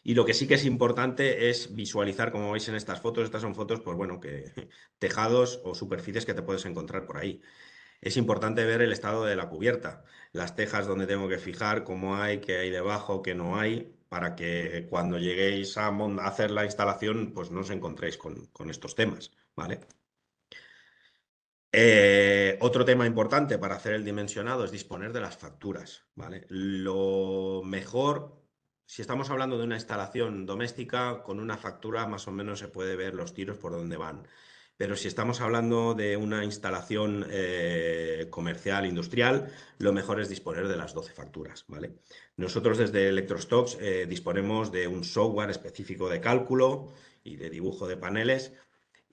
Y lo que sí que es importante es visualizar, como veis en estas son fotos, pues bueno, que tejados o superficies que te puedes encontrar por ahí. Es importante ver el estado de la cubierta, las tejas donde tengo que fijar, cómo hay, qué hay debajo, qué no hay, para que cuando lleguéis a hacer la instalación, pues no os encontréis con estos temas, ¿vale? Otro tema importante para hacer el dimensionado es disponer de las facturas, ¿vale? Lo mejor, si estamos hablando de una instalación doméstica, con una factura más o menos se puede ver los tiros por dónde van. Pero si estamos hablando de una instalación comercial, industrial, lo mejor es disponer de las 12 facturas, ¿vale? Nosotros desde Electrostocks disponemos de un software específico de cálculo y de dibujo de paneles.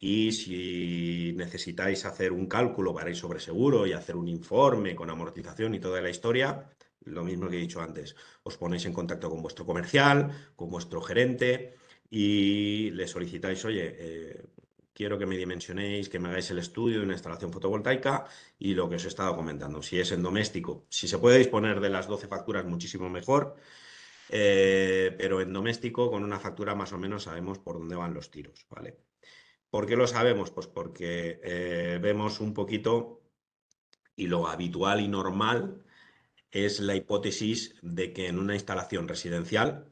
Y si necesitáis hacer un cálculo para ir sobre seguro y hacer un informe con amortización y toda la historia, lo mismo que he dicho antes, os ponéis en contacto con vuestro comercial, con vuestro gerente y le solicitáis, oye, quiero que me dimensionéis, que me hagáis el estudio de una instalación fotovoltaica y lo que os he estado comentando. Si es en doméstico, si se puede disponer de las 12 facturas, muchísimo mejor. Pero en doméstico, con una factura más o menos sabemos por dónde van los tiros, ¿vale? ¿Por qué lo sabemos? Pues porque vemos un poquito y lo habitual y normal es la hipótesis de que en una instalación residencial,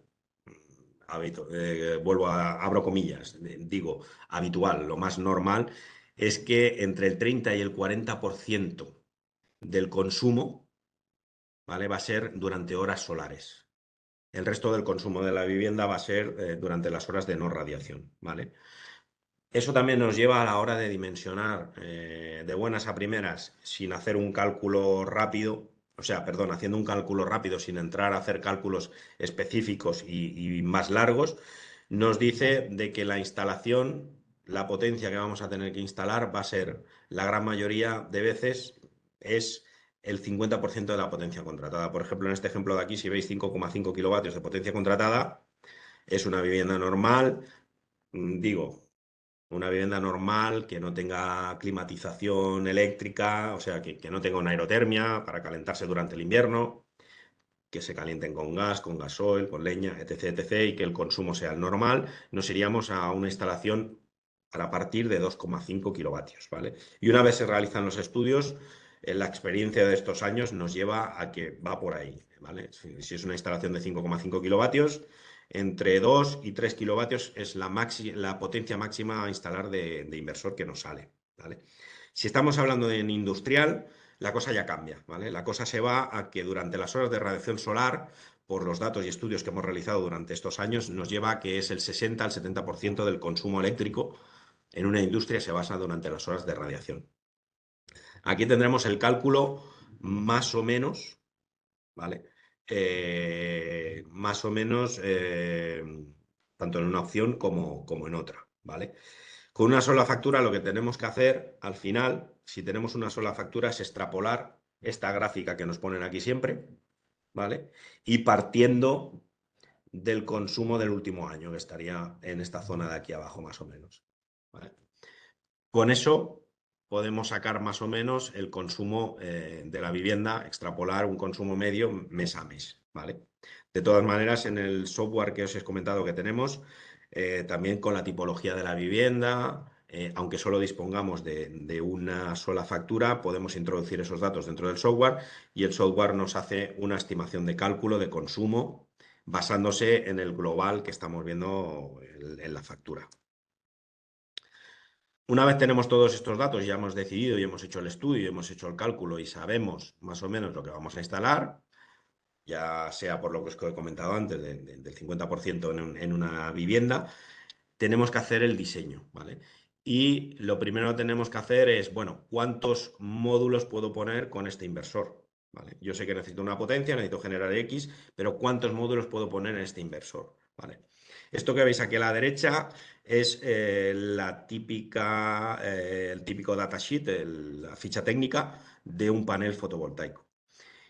abro comillas, digo habitual, lo más normal, es que entre el 30 y el 40% del consumo, ¿vale? Va a ser durante horas solares. El resto del consumo de la vivienda va a ser durante las horas de no radiación, ¿vale? Eso también nos lleva a la hora de dimensionar de buenas a primeras, sin hacer un cálculo rápido, o sea, perdón, haciendo un cálculo rápido sin entrar a hacer cálculos específicos y más largos, nos dice de que la instalación, la potencia que vamos a tener que instalar va a ser, la gran mayoría de veces, es el 50% de la potencia contratada. Por ejemplo, en este ejemplo de aquí, si veis 5,5 kilovatios de potencia contratada, es una vivienda normal, digo, una vivienda normal, que no tenga climatización eléctrica, o sea, que no tenga una aerotermia para calentarse durante el invierno, que se calienten con gas, con gasoil, con leña, etc., etc., y que el consumo sea el normal, nos iríamos a una instalación a partir de 2,5 kilovatios, ¿vale? Y una vez se realizan los estudios, la experiencia de estos años nos lleva a que va por ahí, ¿vale? Si es una instalación de 5,5 kilovatios, entre 2 y 3 kilovatios es la potencia máxima a instalar de inversor que nos sale, ¿vale? Si estamos hablando de industrial, la cosa ya cambia, ¿vale? La cosa se va a que durante las horas de radiación solar, por los datos y estudios que hemos realizado durante estos años, nos lleva a que es el 60 al 70% del consumo eléctrico en una industria se basa durante las horas de radiación. Aquí tendremos el cálculo más o menos, ¿vale? Más o menos tanto en una opción como en otra, ¿vale? Con una sola factura lo que tenemos que hacer al final, si tenemos una sola factura, es extrapolar esta gráfica que nos ponen aquí siempre, ¿vale? Y partiendo del consumo del último año, que estaría en esta zona de aquí abajo más o menos, ¿vale? Con eso podemos sacar más o menos el consumo de la vivienda, extrapolar un consumo medio mes a mes, ¿vale? De todas maneras, en el software que os he comentado que tenemos, también con la tipología de la vivienda, aunque solo dispongamos de una sola factura, podemos introducir esos datos dentro del software y el software nos hace una estimación de cálculo de consumo basándose en el global que estamos viendo en la factura. Una vez tenemos todos estos datos, ya hemos decidido y hemos hecho el estudio, hemos hecho el cálculo y sabemos más o menos lo que vamos a instalar, ya sea por lo que os he comentado antes, del 50% en una vivienda, tenemos que hacer el diseño, ¿vale? Y lo primero que tenemos que hacer es, bueno, ¿cuántos módulos puedo poner con este inversor? ¿Vale? Yo sé que necesito una potencia, necesito generar X, pero ¿cuántos módulos puedo poner en este inversor? ¿Vale? Esto que veis aquí a la derecha es el típico datasheet, la ficha técnica de un panel fotovoltaico.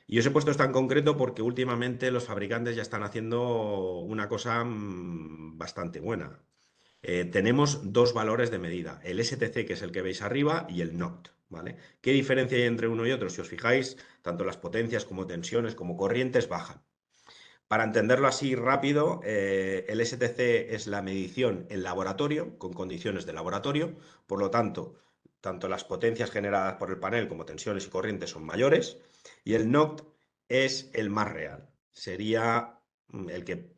Y os he puesto esto en concreto porque últimamente los fabricantes ya están haciendo una cosa bastante buena. Tenemos dos valores de medida, el STC, que es el que veis arriba, y el NOT, ¿vale? ¿Qué diferencia hay entre uno y otro? Si os fijáis, tanto las potencias como tensiones como corrientes bajan. Para entenderlo así rápido, el STC es la medición en laboratorio, con condiciones de laboratorio, por lo tanto, tanto las potencias generadas por el panel como tensiones y corrientes son mayores, y el NOT es el más real, sería el que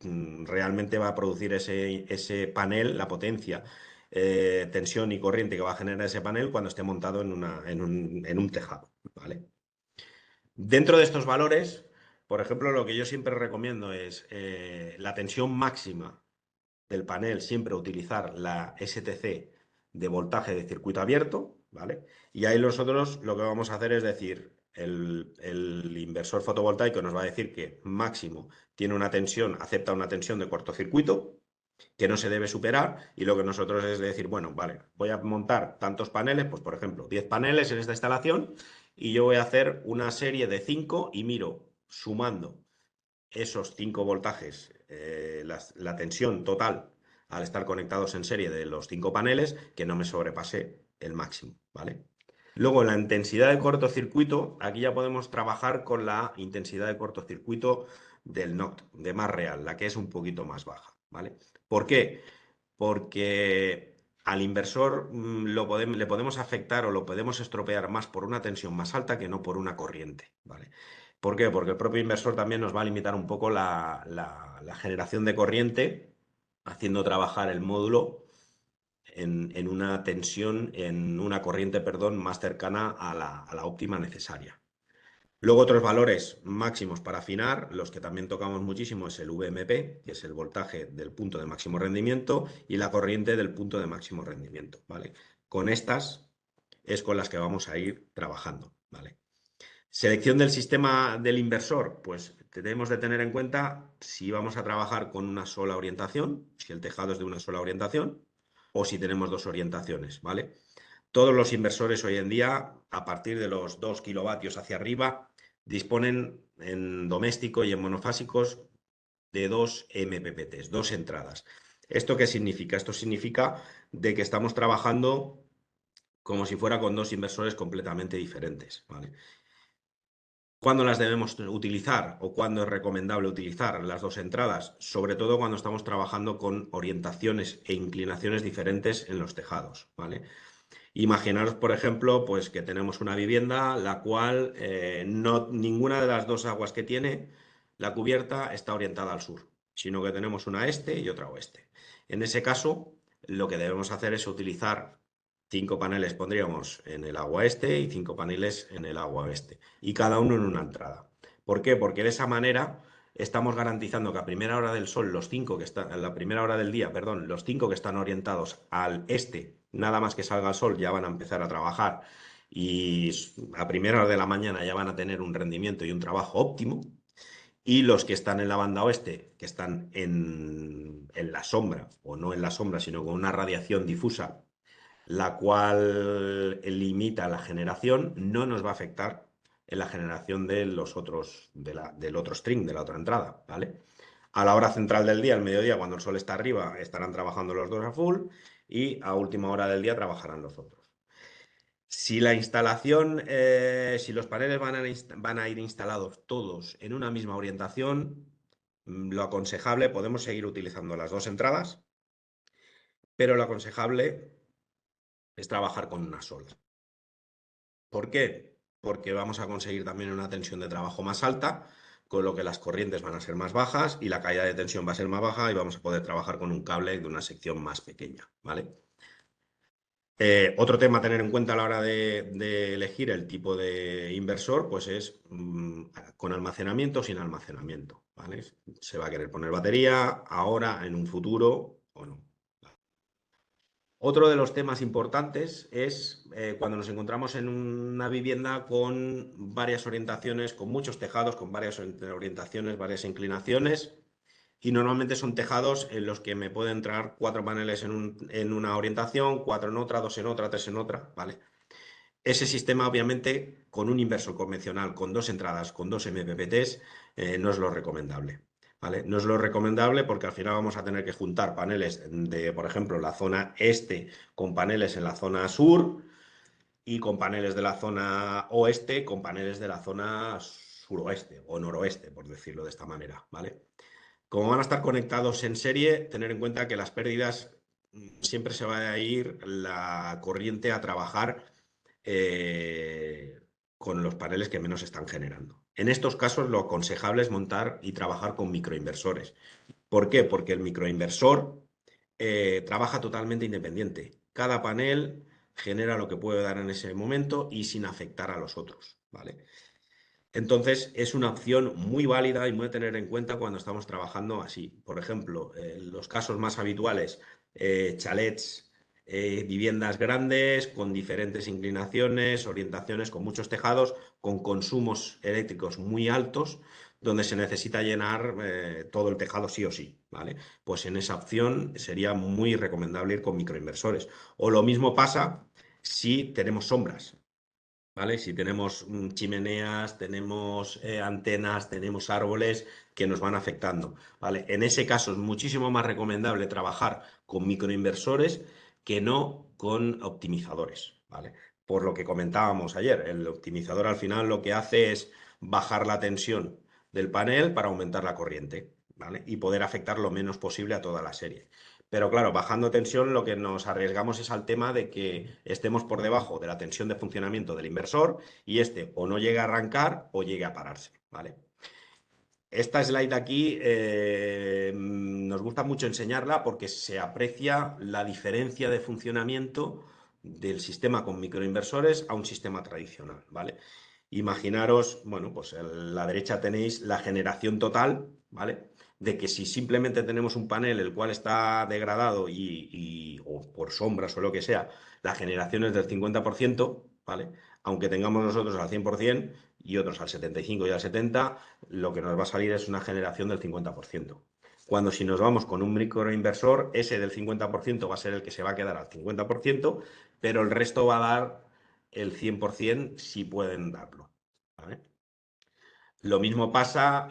realmente va a producir ese panel, la potencia, tensión y corriente que va a generar ese panel cuando esté montado en un tejado, ¿vale? Dentro de estos valores, por ejemplo, lo que yo siempre recomiendo es la tensión máxima del panel, siempre utilizar la STC de voltaje de circuito abierto, ¿vale? Y ahí nosotros lo que vamos a hacer es decir, el inversor fotovoltaico nos va a decir que máximo tiene una tensión, acepta una tensión de cortocircuito, que no se debe superar, y lo que nosotros es decir, bueno, vale, voy a montar tantos paneles, pues por ejemplo, 10 paneles en esta instalación, y yo voy a hacer una serie de 5 y miro, sumando esos 5 voltajes, la tensión total al estar conectados en serie de los 5 paneles, que no me sobrepase el máximo, ¿vale? Luego, la intensidad de cortocircuito, aquí ya podemos trabajar con la intensidad de cortocircuito del NOT, de más real, la que es un poquito más baja, ¿vale? ¿Por qué? Porque al inversor le podemos afectar o lo podemos estropear más por una tensión más alta que no por una corriente, ¿vale? ¿Por qué? Porque el propio inversor también nos va a limitar un poco la generación de corriente, haciendo trabajar el módulo en una tensión, en una corriente, perdón, más cercana a la óptima necesaria. Luego otros valores máximos para afinar, los que también tocamos muchísimo es el VMP, que es el voltaje del punto de máximo rendimiento, y la corriente del punto de máximo rendimiento, ¿vale? Con estas es con las que vamos a ir trabajando, ¿vale? Selección del sistema del inversor, pues tenemos de tener en cuenta si vamos a trabajar con una sola orientación, si el tejado es de una sola orientación, o si tenemos dos orientaciones, ¿vale? Todos los inversores hoy en día, a partir de los 2 kilovatios hacia arriba, disponen en doméstico y en monofásicos de 2 MPPTs, 2 entradas. ¿Esto qué significa? Esto significa de que estamos trabajando como si fuera con dos inversores completamente diferentes, ¿vale? ¿Cuándo las debemos utilizar o cuándo es recomendable utilizar las dos entradas? Sobre todo cuando estamos trabajando con orientaciones e inclinaciones diferentes en los tejados, ¿vale? Imaginaros, por ejemplo, pues que tenemos una vivienda la cual ninguna de las dos aguas que tiene la cubierta está orientada al sur, sino que tenemos una este y otra oeste. En ese caso, lo que debemos hacer es utilizar 5 paneles, pondríamos en el agua este y 5 paneles en el agua oeste, y cada uno en una entrada. ¿Por qué? Porque de esa manera estamos garantizando que a primera hora del sol, los 5 que están, a la primera hora del día, perdón, los 5 que están orientados al este, nada más que salga el sol, ya van a empezar a trabajar y a primera hora de la mañana ya van a tener un rendimiento y un trabajo óptimo. Y los que están en la banda oeste, que están en la sombra, o no en la sombra, sino con una radiación difusa, la cual limita la generación, no nos va a afectar en la generación de los otros, del otro string, de la otra entrada, ¿vale? A la hora central del día, al mediodía, cuando el sol está arriba, estarán trabajando los dos a full, y a última hora del día trabajarán los otros. Si la instalación, si los paneles van a ir instalados todos en una misma orientación, lo aconsejable, podemos seguir utilizando las dos entradas, pero lo aconsejable es trabajar con una sola. ¿Por qué? Porque vamos a conseguir también una tensión de trabajo más alta, con lo que las corrientes van a ser más bajas y la caída de tensión va a ser más baja y vamos a poder trabajar con un cable de una sección más pequeña, ¿vale? Otro tema a tener en cuenta a la hora de elegir el tipo de inversor, pues es con almacenamiento o sin almacenamiento, ¿vale? Se va a querer poner batería ahora, en un futuro o no. Otro de los temas importantes es cuando nos encontramos en una vivienda con varias orientaciones, con muchos tejados, con varias orientaciones, varias inclinaciones, y normalmente son tejados en los que me pueden entrar 4 paneles en una orientación, 4 en otra, 2 en otra, 3 en otra, ¿vale? Ese sistema, obviamente, con un inversor convencional, con 2 entradas, con 2 MPPTs, no es lo recomendable, ¿vale? No es lo recomendable porque al final vamos a tener que juntar paneles de, por ejemplo, la zona este con paneles en la zona sur y con paneles de la zona oeste con paneles de la zona suroeste o noroeste, por decirlo de esta manera, ¿vale? Como van a estar conectados en serie, tener en cuenta que las pérdidas siempre se va a ir la corriente a trabajar con los paneles que menos están generando. En estos casos, lo aconsejable es montar y trabajar con microinversores. ¿Por qué? Porque el microinversor trabaja totalmente independiente. Cada panel genera lo que puede dar en ese momento y sin afectar a los otros, ¿vale? Entonces, es una opción muy válida y muy a tener en cuenta cuando estamos trabajando así. Por ejemplo, los casos más habituales, chalets, viviendas grandes, con diferentes inclinaciones, orientaciones, con muchos tejados, con consumos eléctricos muy altos, donde se necesita llenar todo el tejado sí o sí, ¿vale? Pues en esa opción sería muy recomendable ir con microinversores. O lo mismo pasa si tenemos sombras. ¿Vale? Si tenemos chimeneas, tenemos antenas, tenemos árboles que nos van afectando, ¿vale? En ese caso es muchísimo más recomendable trabajar con microinversores que no con optimizadores, ¿vale? Por lo que comentábamos ayer, el optimizador al final lo que hace es bajar la tensión del panel para aumentar la corriente, ¿vale? Y poder afectar lo menos posible a toda la serie. Pero claro, bajando tensión lo que nos arriesgamos es al tema de que estemos por debajo de la tensión de funcionamiento del inversor y este o no llegue a arrancar o llegue a pararse, ¿vale? Esta slide aquí nos gusta mucho enseñarla porque se aprecia la diferencia de funcionamiento del sistema con microinversores a un sistema tradicional, ¿vale? Imaginaros, bueno, pues en la derecha tenéis la generación total, ¿vale? De que si simplemente tenemos un panel el cual está degradado o por sombras o lo que sea, la generación es del 50%, ¿vale? Aunque tengamos nosotros al 100% y otros al 75% y al 70%, lo que nos va a salir es una generación del 50%. Cuando si nos vamos con un microinversor, ese del 50% va a ser el que se va a quedar al 50%, pero el resto va a dar el 100% si pueden darlo, ¿vale? Lo mismo pasa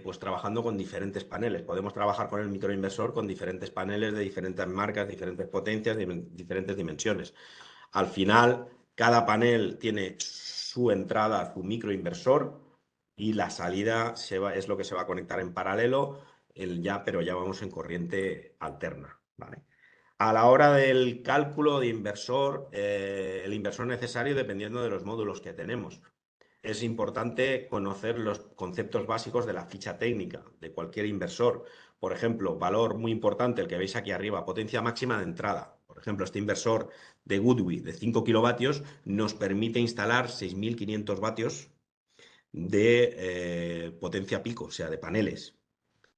pues trabajando con diferentes paneles. Podemos trabajar con el microinversor con diferentes paneles de diferentes marcas, diferentes potencias, diferentes dimensiones. Al final, cada panel tiene su entrada, su microinversor, y la salida es lo que se va a conectar en paralelo, pero ya vamos en corriente alterna, ¿vale? A la hora del cálculo de inversor, el inversor necesario dependiendo de los módulos que tenemos. Es importante conocer los conceptos básicos de la ficha técnica de cualquier inversor. Por ejemplo, valor muy importante, el que veis aquí arriba, potencia máxima de entrada. Por ejemplo, este inversor de Goodwi de 5 kilovatios nos permite instalar 6.500 vatios de potencia pico, o sea, de paneles.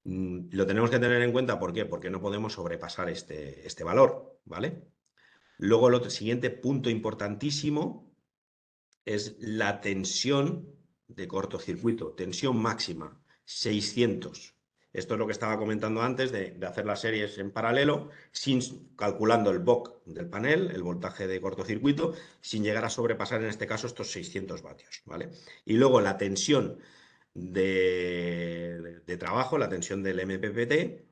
Lo tenemos que tener en cuenta, ¿por qué? Porque no podemos sobrepasar este valor, ¿vale? Luego, el siguiente punto importantísimo es la tensión de cortocircuito, tensión máxima, 600. Esto es lo que estaba comentando antes de hacer las series en paralelo, calculando el VOC del panel, el voltaje de cortocircuito, sin llegar a sobrepasar en este caso estos 600 vatios, ¿vale? Y luego la tensión de trabajo, la tensión del MPPT,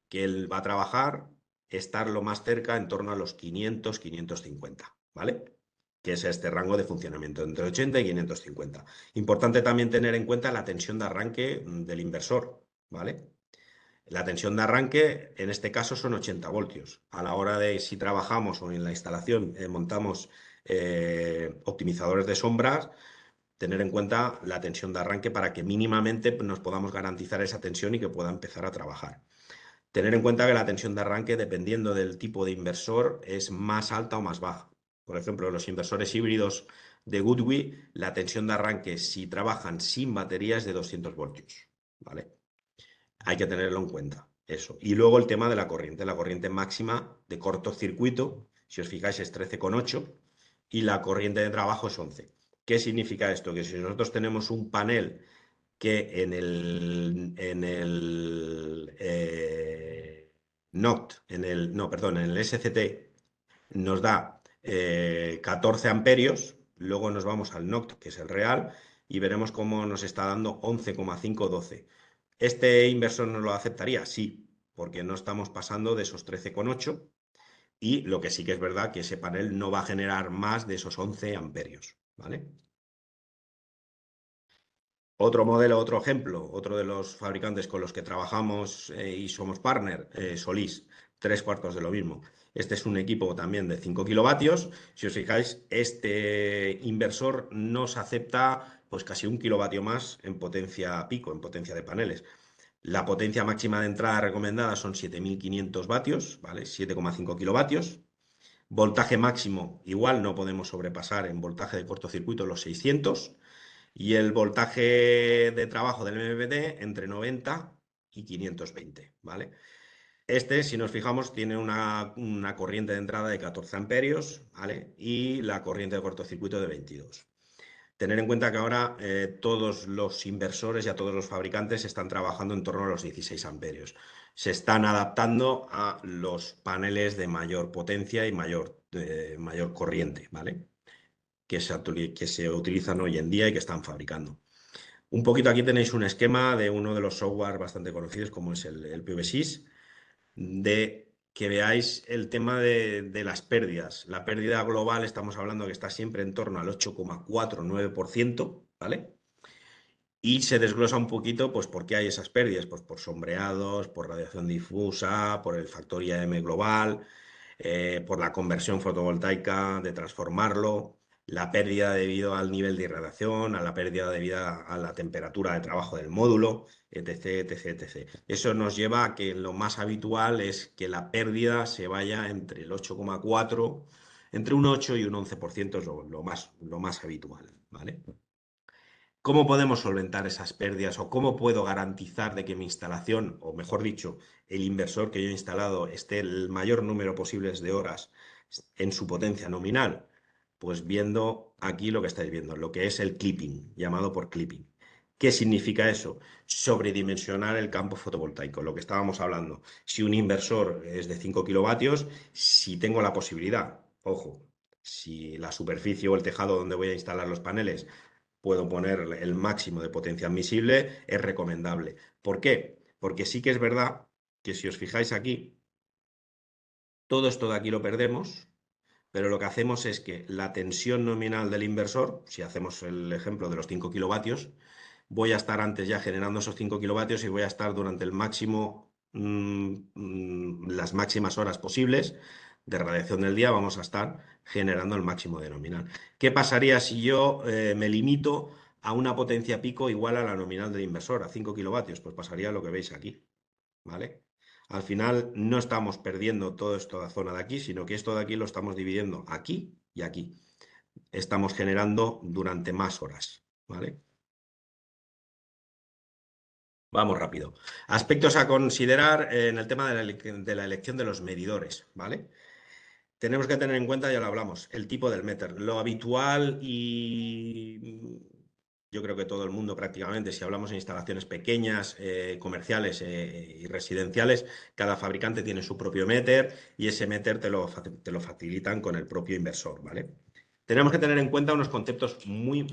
que él va a trabajar, estar lo más cerca en torno a los 500, 550, ¿vale? Que es este rango de funcionamiento, entre 80 y 550. Importante también tener en cuenta la tensión de arranque del inversor, ¿vale? La tensión de arranque, en este caso, son 80 voltios. A la hora de, si trabajamos o en la instalación montamos optimizadores de sombras, tener en cuenta la tensión de arranque para que mínimamente nos podamos garantizar esa tensión y que pueda empezar a trabajar. Tener en cuenta que la tensión de arranque, dependiendo del tipo de inversor, es más alta o más baja. Por ejemplo, los inversores híbridos de Goodwi, la tensión de arranque, si trabajan sin batería, es de 200 voltios, ¿vale? Hay que tenerlo en cuenta, eso. Y luego el tema de la corriente máxima de cortocircuito, si os fijáis, es 13,8 y la corriente de trabajo es 11. ¿Qué significa esto? Que si nosotros tenemos un panel que en el NOT, en el SCT nos da 14 amperios, luego nos vamos al NOT, que es el real, y veremos cómo nos está dando 11,512. ¿Este inversor nos lo aceptaría? Sí, porque no estamos pasando de esos 13,8 y lo que sí que es verdad que ese panel no va a generar más de esos 11 amperios, ¿vale? Otro modelo, otro ejemplo, otro de los fabricantes con los que trabajamos y somos partner, Solís, 3/4 de lo mismo. Este es un equipo también de 5 kilovatios. Si os fijáis, este inversor nos acepta pues casi 1 kilovatio más en potencia pico, en potencia de paneles. La potencia máxima de entrada recomendada son 7.500 vatios, ¿vale? 7,5 kilovatios. Voltaje máximo, igual no podemos sobrepasar en voltaje de cortocircuito los 600. Y el voltaje de trabajo del MPPT entre 90 y 520, ¿vale? Este, si nos fijamos, tiene una corriente de entrada de 14 amperios, ¿vale? Y la corriente de cortocircuito de 22. Tener en cuenta que ahora todos los inversores y a todos los fabricantes están trabajando en torno a los 16 amperios. Se están adaptando a los paneles de mayor potencia y mayor corriente, ¿vale? Que se utilizan hoy en día y que están fabricando. Un poquito aquí tenéis un esquema de uno de los software bastante conocidos como es el PV-Sys, de que veáis el tema de las pérdidas. La pérdida global estamos hablando que está siempre en torno al 8,49%, ¿vale? Y se desglosa un poquito, pues, por qué hay esas pérdidas, pues por sombreados, por radiación difusa, por el factor IAM global, por la conversión fotovoltaica, de transformarlo, la pérdida debido al nivel de irradiación, a la pérdida debido a la temperatura de trabajo del módulo, etc, etc, etc. Eso nos lleva a que lo más habitual es que la pérdida se vaya entre el 8,4, entre un 8 y un 11% es lo más habitual, ¿vale? ¿Cómo podemos solventar esas pérdidas o cómo puedo garantizar de que mi instalación, o mejor dicho, el inversor que yo he instalado esté el mayor número posible de horas en su potencia nominal? Pues viendo aquí lo que estáis viendo, lo que es el clipping, llamado por clipping. ¿Qué significa eso? Sobredimensionar el campo fotovoltaico, lo que estábamos hablando. Si un inversor es de 5 kilovatios, si tengo la posibilidad, ojo, si la superficie o el tejado donde voy a instalar los paneles puedo poner el máximo de potencia admisible, es recomendable. ¿Por qué? Porque sí que es verdad que si os fijáis aquí, todo esto de aquí lo perdemos, pero lo que hacemos es que la tensión nominal del inversor, si hacemos el ejemplo de los 5 kilovatios, voy a estar antes ya generando esos 5 kilovatios y voy a estar durante el máximo, las máximas horas posibles de radiación del día, vamos a estar generando el máximo de nominal. ¿Qué pasaría si yo me limito a una potencia pico igual a la nominal del inversor, a 5 kilovatios? Pues pasaría lo que veis aquí, ¿vale? Al final no estamos perdiendo toda esta zona de aquí, sino que esto de aquí lo estamos dividiendo aquí y aquí. Estamos generando durante más horas, ¿vale? Vamos rápido. Aspectos a considerar en el tema de la elección de los medidores, ¿vale? Tenemos que tener en cuenta, ya lo hablamos, el tipo del meter. Lo habitual y yo creo que todo el mundo prácticamente, si hablamos en instalaciones pequeñas, comerciales y residenciales, cada fabricante tiene su propio meter y ese meter te lo facilitan con el propio inversor, ¿vale? Tenemos que tener en cuenta unos conceptos muy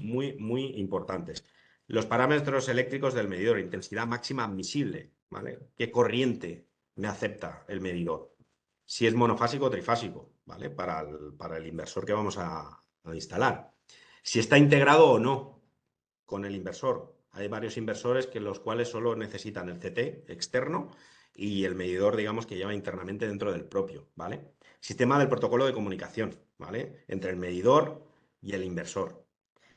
importantes. Los parámetros eléctricos del medidor, intensidad máxima admisible, ¿vale? ¿Qué corriente me acepta el medidor? Si es monofásico o trifásico, ¿vale? Para el inversor que vamos a instalar. Si está integrado o no con el inversor. Hay varios inversores que los cuales solo necesitan el CT externo y el medidor, digamos, que lleva internamente dentro del propio, ¿vale? Sistema del protocolo de comunicación, ¿vale? Entre el medidor y el inversor.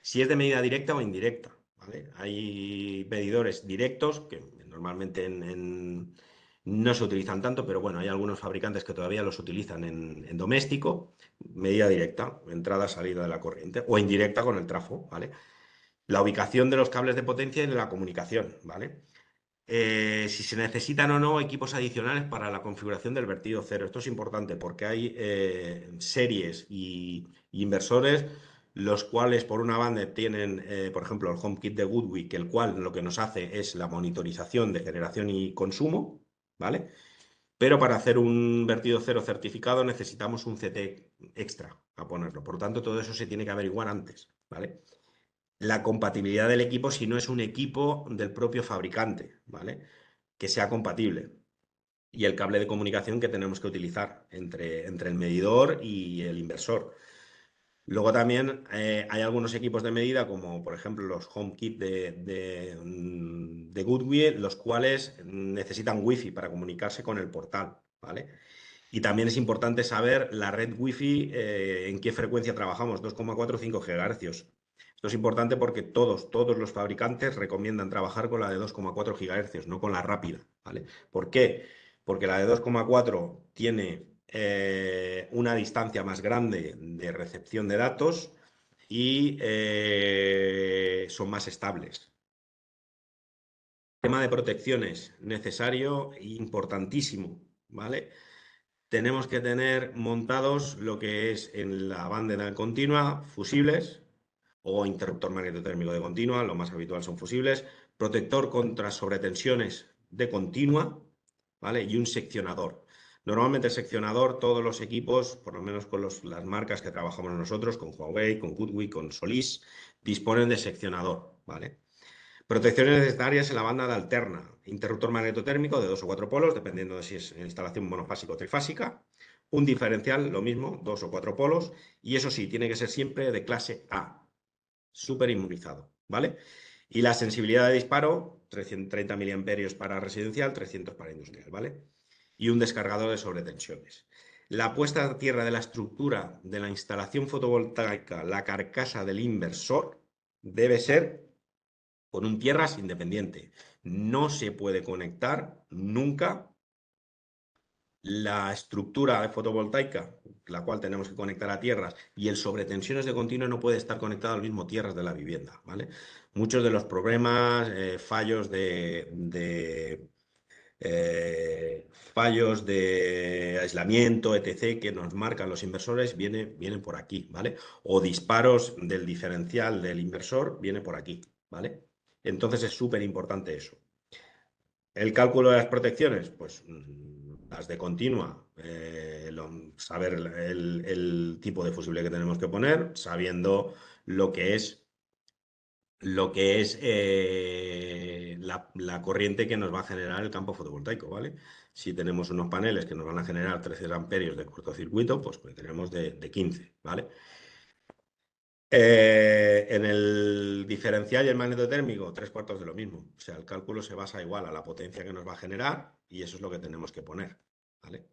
Si es de medida directa o indirecta, ¿vale? Hay medidores directos que normalmente no se utilizan tanto, pero bueno, hay algunos fabricantes que todavía los utilizan en doméstico, medida directa, entrada-salida de la corriente, o indirecta con el trafo, ¿vale? La ubicación de los cables de potencia y de la comunicación, ¿vale? Si se necesitan o no equipos adicionales para la configuración del vertido cero. Esto es importante porque hay series y inversores los cuales por una banda tienen, por ejemplo, el HomeKit de Goodwick, el cual lo que nos hace es la monitorización de generación y consumo, ¿vale? Pero para hacer un vertido cero certificado necesitamos un CT extra a ponerlo. Por lo tanto, todo eso se tiene que averiguar antes, ¿vale? La compatibilidad del equipo si no es un equipo del propio fabricante, ¿vale? Que sea compatible. Y el cable de comunicación que tenemos que utilizar entre el medidor y el inversor. Luego también hay algunos equipos de medida, como por ejemplo los HomeKit de Goodwill, los cuales necesitan Wi-Fi para comunicarse con el portal, ¿vale? Y también es importante saber la red Wi-Fi, en qué frecuencia trabajamos, 2,4 o 5 GHz. Esto es importante porque todos los fabricantes recomiendan trabajar con la de 2,4 GHz, no con la rápida, ¿vale? ¿Por qué? Porque la de 2,4 tiene una distancia más grande de recepción de datos y son más estables. Tema de protecciones, necesario e importantísimo, ¿vale? Tenemos que tener montados lo que es en la banda continua, fusibles o interruptor magnetotérmico de continua, lo más habitual son fusibles, protector contra sobretensiones de continua, ¿vale? Y un seccionador. Normalmente el seccionador, todos los equipos, por lo menos con las marcas que trabajamos nosotros, con Huawei, con Goodwill, con Solis, disponen de seccionador, ¿vale? Protecciones necesarias en la banda de alterna. Interruptor magnetotérmico de 2 o 4 polos, dependiendo de si es instalación monofásica o trifásica. Un diferencial, lo mismo, 2 o 4 polos. Y eso sí, tiene que ser siempre de clase A. Súper inmunizado, ¿vale? Y la sensibilidad de disparo, 330 miliamperios para residencial, 300 para industrial, ¿vale? Y un descargador de sobretensiones. La puesta a tierra de la estructura de la instalación fotovoltaica, la carcasa del inversor, debe ser con un tierras independiente. No se puede conectar nunca la estructura de fotovoltaica, la cual tenemos que conectar a tierras, y el sobretensiones de continuo no puede estar conectado al mismo tierras de la vivienda, ¿vale? Muchos de los problemas, fallos fallos de aislamiento, etc., que nos marcan los inversores, vienen por aquí, ¿vale? O disparos del diferencial del inversor, viene por aquí, ¿vale? Entonces es súper importante eso. El cálculo de las protecciones, pues las de continua, saber el tipo de fusible que tenemos que poner, sabiendo lo que es la corriente que nos va a generar el campo fotovoltaico, ¿vale? Si tenemos unos paneles que nos van a generar 13 amperios de cortocircuito, pues tenemos de 15, ¿vale? En el diferencial y el magnetotérmico, 3/4 de lo mismo. O sea, el cálculo se basa igual a la potencia que nos va a generar y eso es lo que tenemos que poner, ¿vale?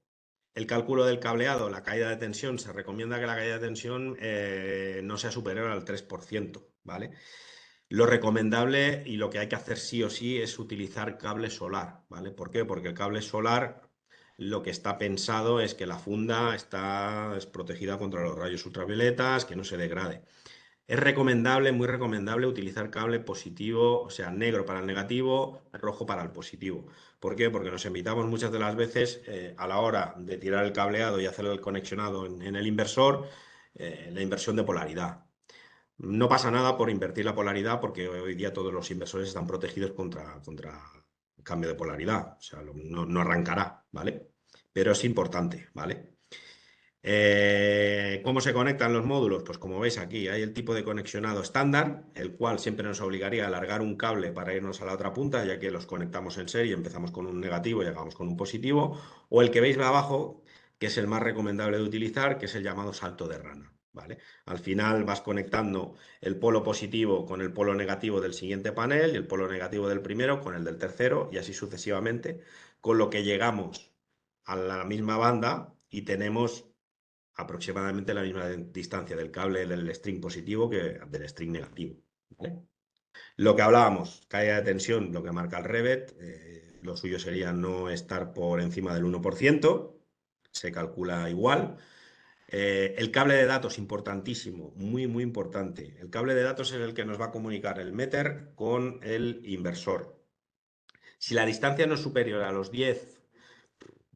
El cálculo del cableado, la caída de tensión, se recomienda que la caída de tensión no sea superior al 3%, ¿vale? Lo recomendable y lo que hay que hacer sí o sí es utilizar cable solar, ¿vale? ¿Por qué? Porque el cable solar lo que está pensado es que la funda es protegida contra los rayos ultravioletas, que no se degrade. Es recomendable, muy recomendable, utilizar cable positivo, o sea, negro para el negativo, rojo para el positivo. ¿Por qué? Porque nos evitamos muchas de las veces a la hora de tirar el cableado y hacer el conexionado en el inversor, la inversión de polaridad. No pasa nada por invertir la polaridad porque hoy día todos los inversores están protegidos contra cambio de polaridad. O sea, no arrancará, ¿vale? Pero es importante, ¿vale? ¿Cómo se conectan los módulos? Pues como veis aquí hay el tipo de conexionado estándar, el cual siempre nos obligaría a alargar un cable para irnos a la otra punta, ya que los conectamos en serie, empezamos con un negativo y llegamos con un positivo, o el que veis abajo, que es el más recomendable de utilizar, que es el llamado salto de rana, ¿vale? Al final vas conectando el polo positivo con el polo negativo del siguiente panel y el polo negativo del primero con el del tercero y así sucesivamente, con lo que llegamos a la misma banda y tenemos aproximadamente la misma distancia del cable del string positivo que del string negativo, ¿vale? Lo que hablábamos, caída de tensión, lo que marca el Revit, lo suyo sería no estar por encima del 1%, se calcula igual. El cable de datos, importantísimo, muy, muy importante. El cable de datos es el que nos va a comunicar el meter con el inversor. Si la distancia no es superior a los 10,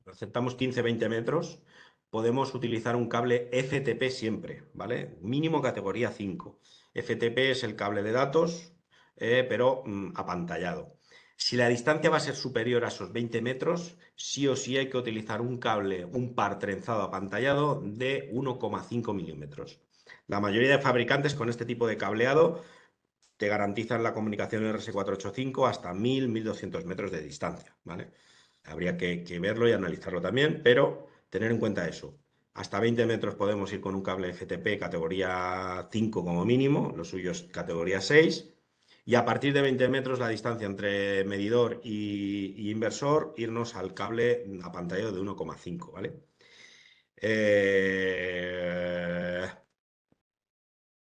aceptamos 15-20 metros, podemos utilizar un cable FTP siempre, ¿vale? Mínimo categoría 5. FTP es el cable de datos, pero apantallado. Si la distancia va a ser superior a esos 20 metros, sí o sí hay que utilizar un cable, un par trenzado apantallado de 1,5 milímetros. La mayoría de fabricantes con este tipo de cableado te garantizan la comunicación RS485 hasta 1000-1200 metros de distancia, ¿vale? Habría que verlo y analizarlo también, pero tener en cuenta eso. Hasta 20 metros podemos ir con un cable FTP categoría 5 como mínimo, los suyos categoría 6. Y a partir de 20 metros la distancia entre medidor y inversor, irnos al cable apantallado de 1,5, ¿vale?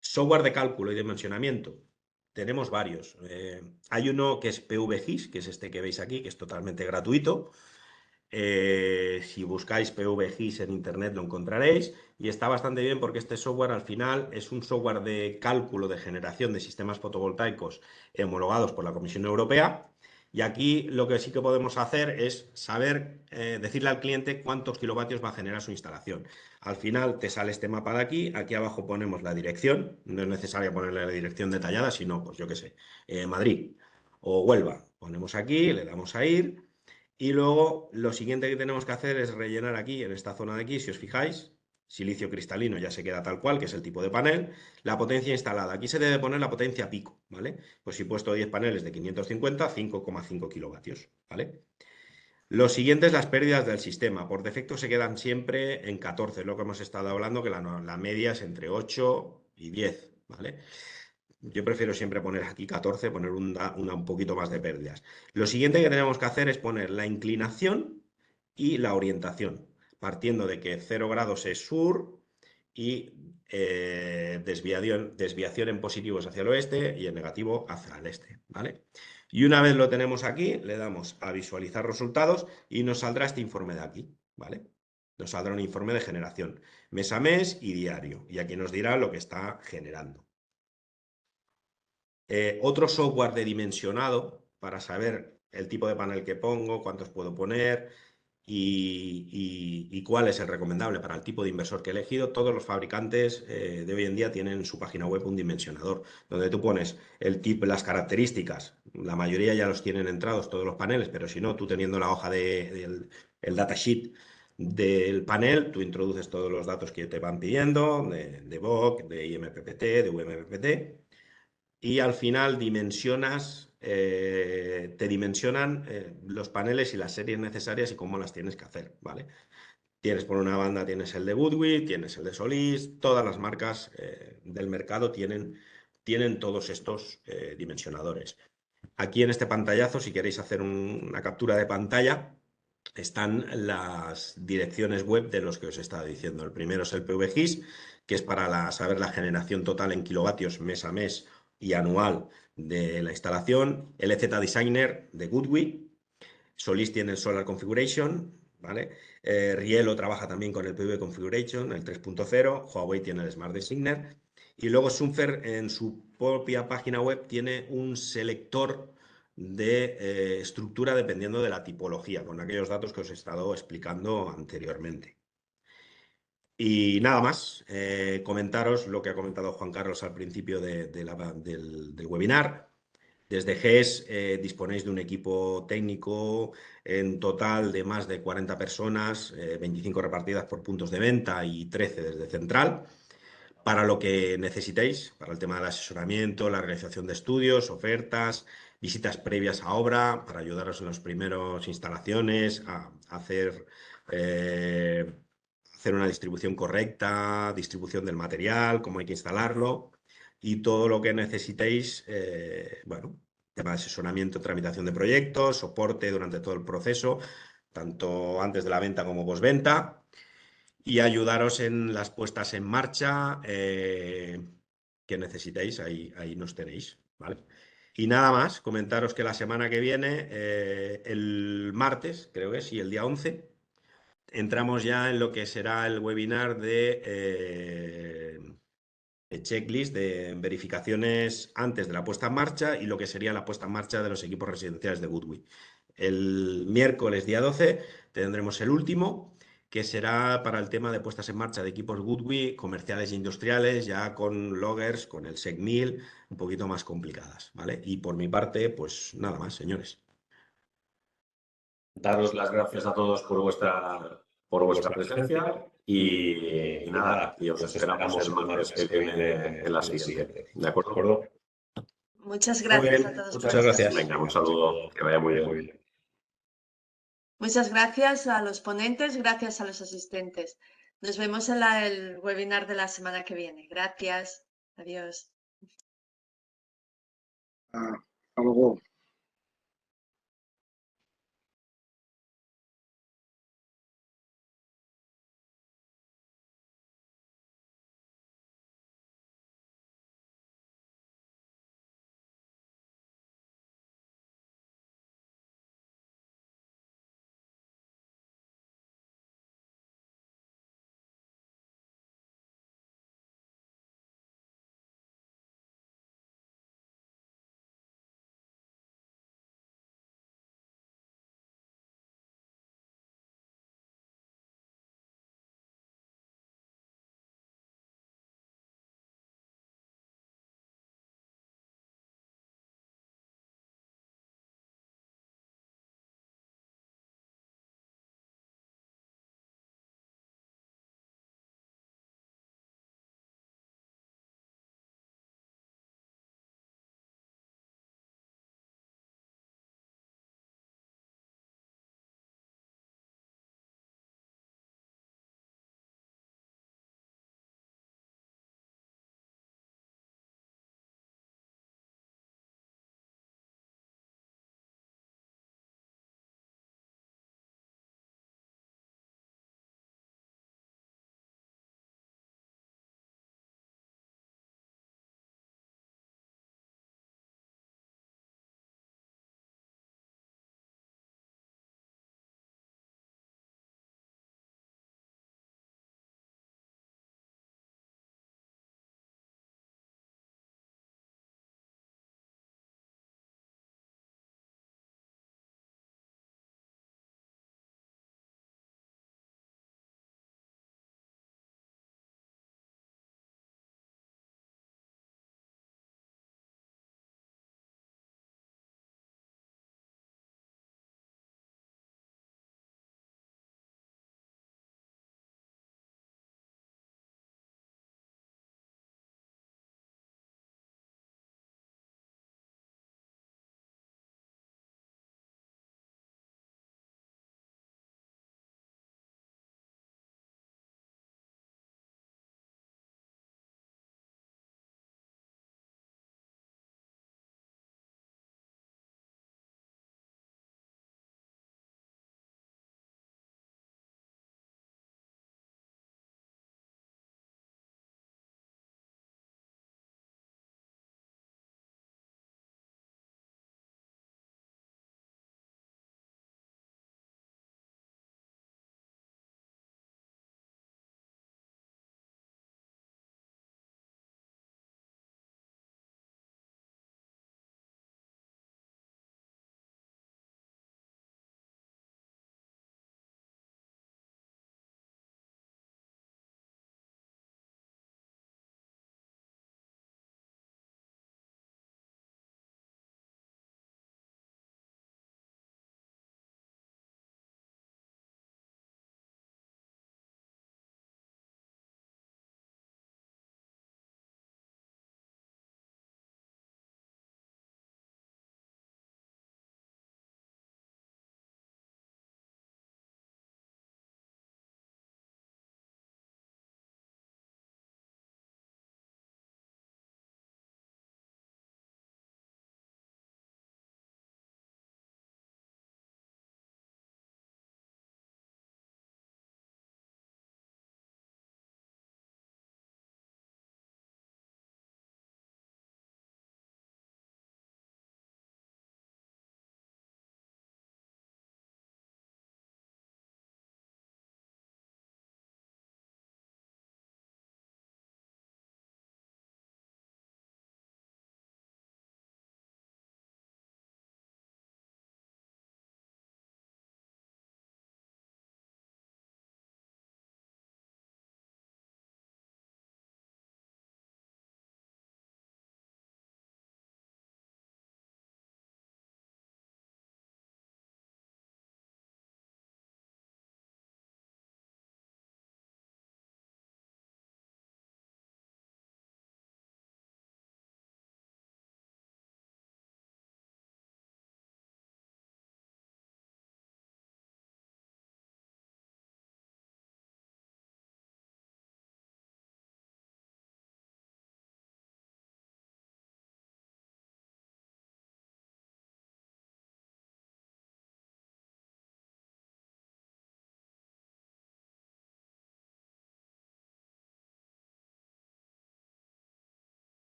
Software de cálculo y dimensionamiento. Tenemos varios. Hay uno que es PVGIS, que es este que veis aquí, que es totalmente gratuito. Si buscáis PVGIS en internet lo encontraréis y está bastante bien porque este software al final es un software de cálculo de generación de sistemas fotovoltaicos homologados por la Comisión Europea. Y aquí lo que sí que podemos hacer es saber, decirle al cliente cuántos kilovatios va a generar su instalación. Al final te sale este mapa de aquí, aquí abajo ponemos la dirección, no es necesario ponerle la dirección detallada, sino, pues yo qué sé, Madrid o Huelva. Ponemos aquí, le damos a ir y luego lo siguiente que tenemos que hacer es rellenar aquí, en esta zona de aquí, si os fijáis, silicio cristalino ya se queda tal cual, que es el tipo de panel, la potencia instalada. Aquí se debe poner la potencia pico, ¿vale? Pues si he puesto 10 paneles de 550, 5,5 kilovatios, ¿vale? Lo siguiente es las pérdidas del sistema. Por defecto se quedan siempre en 14, lo que hemos estado hablando, que la media es entre 8 y 10, ¿vale? Yo prefiero siempre poner aquí 14, poner un poquito más de pérdidas. Lo siguiente que tenemos que hacer es poner la inclinación y la orientación, partiendo de que 0 grados es sur y desviación en positivo es hacia el oeste y en negativo hacia el este, ¿vale? Y una vez lo tenemos aquí, le damos a visualizar resultados y nos saldrá este informe de aquí, ¿vale? Nos saldrá un informe de generación, mes a mes y diario, y aquí nos dirá lo que está generando. Otro software de dimensionado para saber el tipo de panel que pongo, cuántos puedo poner y cuál es el recomendable para el tipo de inversor que he elegido. Todos los fabricantes de hoy en día tienen en su página web un dimensionador, donde tú pones el tipo, las características. La mayoría ya los tienen entrados todos los paneles, pero si no, tú teniendo la hoja del datasheet del panel, tú introduces todos los datos que te van pidiendo, de VOC, de IMPPT, de UMPPT, y al final te dimensionan los paneles y las series necesarias y cómo las tienes que hacer, ¿vale? Tienes por una banda, tienes el de Goodwin, tienes el de Solís, todas las marcas del mercado tienen todos estos dimensionadores. Aquí en este pantallazo, si queréis hacer una captura de pantalla, están las direcciones web de los que os he estado diciendo. El primero es el PVGIS, que es para saber la generación total en kilovatios mes a mes y anual de la instalación. El EZ Designer de Goodwe. Solís tiene el Solar Configuration, ¿vale? Rielo trabaja también con el PV Configuration, el 3.0. Huawei tiene el Smart Designer. Y luego Sunfer en su propia página web tiene un selector de estructura dependiendo de la tipología, con aquellos datos que os he estado explicando anteriormente. Y nada más, comentaros lo que ha comentado Juan Carlos al principio del webinar. Desde GES disponéis de un equipo técnico en total de más de 40 personas, 25 repartidas por puntos de venta y 13 desde central, para lo que necesitéis, para el tema del asesoramiento, la realización de estudios, ofertas, visitas previas a obra, para ayudaros en las primeras instalaciones, a hacer una distribución correcta, distribución del material, cómo hay que instalarlo y todo lo que necesitéis, bueno, tema de asesoramiento, tramitación de proyectos, soporte durante todo el proceso, tanto antes de la venta como postventa, y ayudaros en las puestas en marcha que necesitéis, ahí nos tenéis, ¿vale? Y nada más, comentaros que la semana que viene, el martes, creo que es, y el día 11, entramos ya en lo que será el webinar de checklist de verificaciones antes de la puesta en marcha y lo que sería la puesta en marcha de los equipos residenciales de Goodwe. El miércoles día 12 tendremos el último, que será para el tema de puestas en marcha de equipos Goodwe, comerciales e industriales, ya con loggers, con el SEC1000, un poquito más complicadas, ¿vale? Y por mi parte, pues nada más, señores. Daros las gracias a todos por vuestra presencia y nada, y os esperamos el martes que viene en la siguiente. ¿De acuerdo? Muchas Muy gracias bien, a todos por Muchas gracias. Venga, un saludo, que vaya muy bien. Muchas gracias a los ponentes, gracias a los asistentes. Nos vemos en el webinar de la semana que viene. Gracias. Adiós. Hasta luego.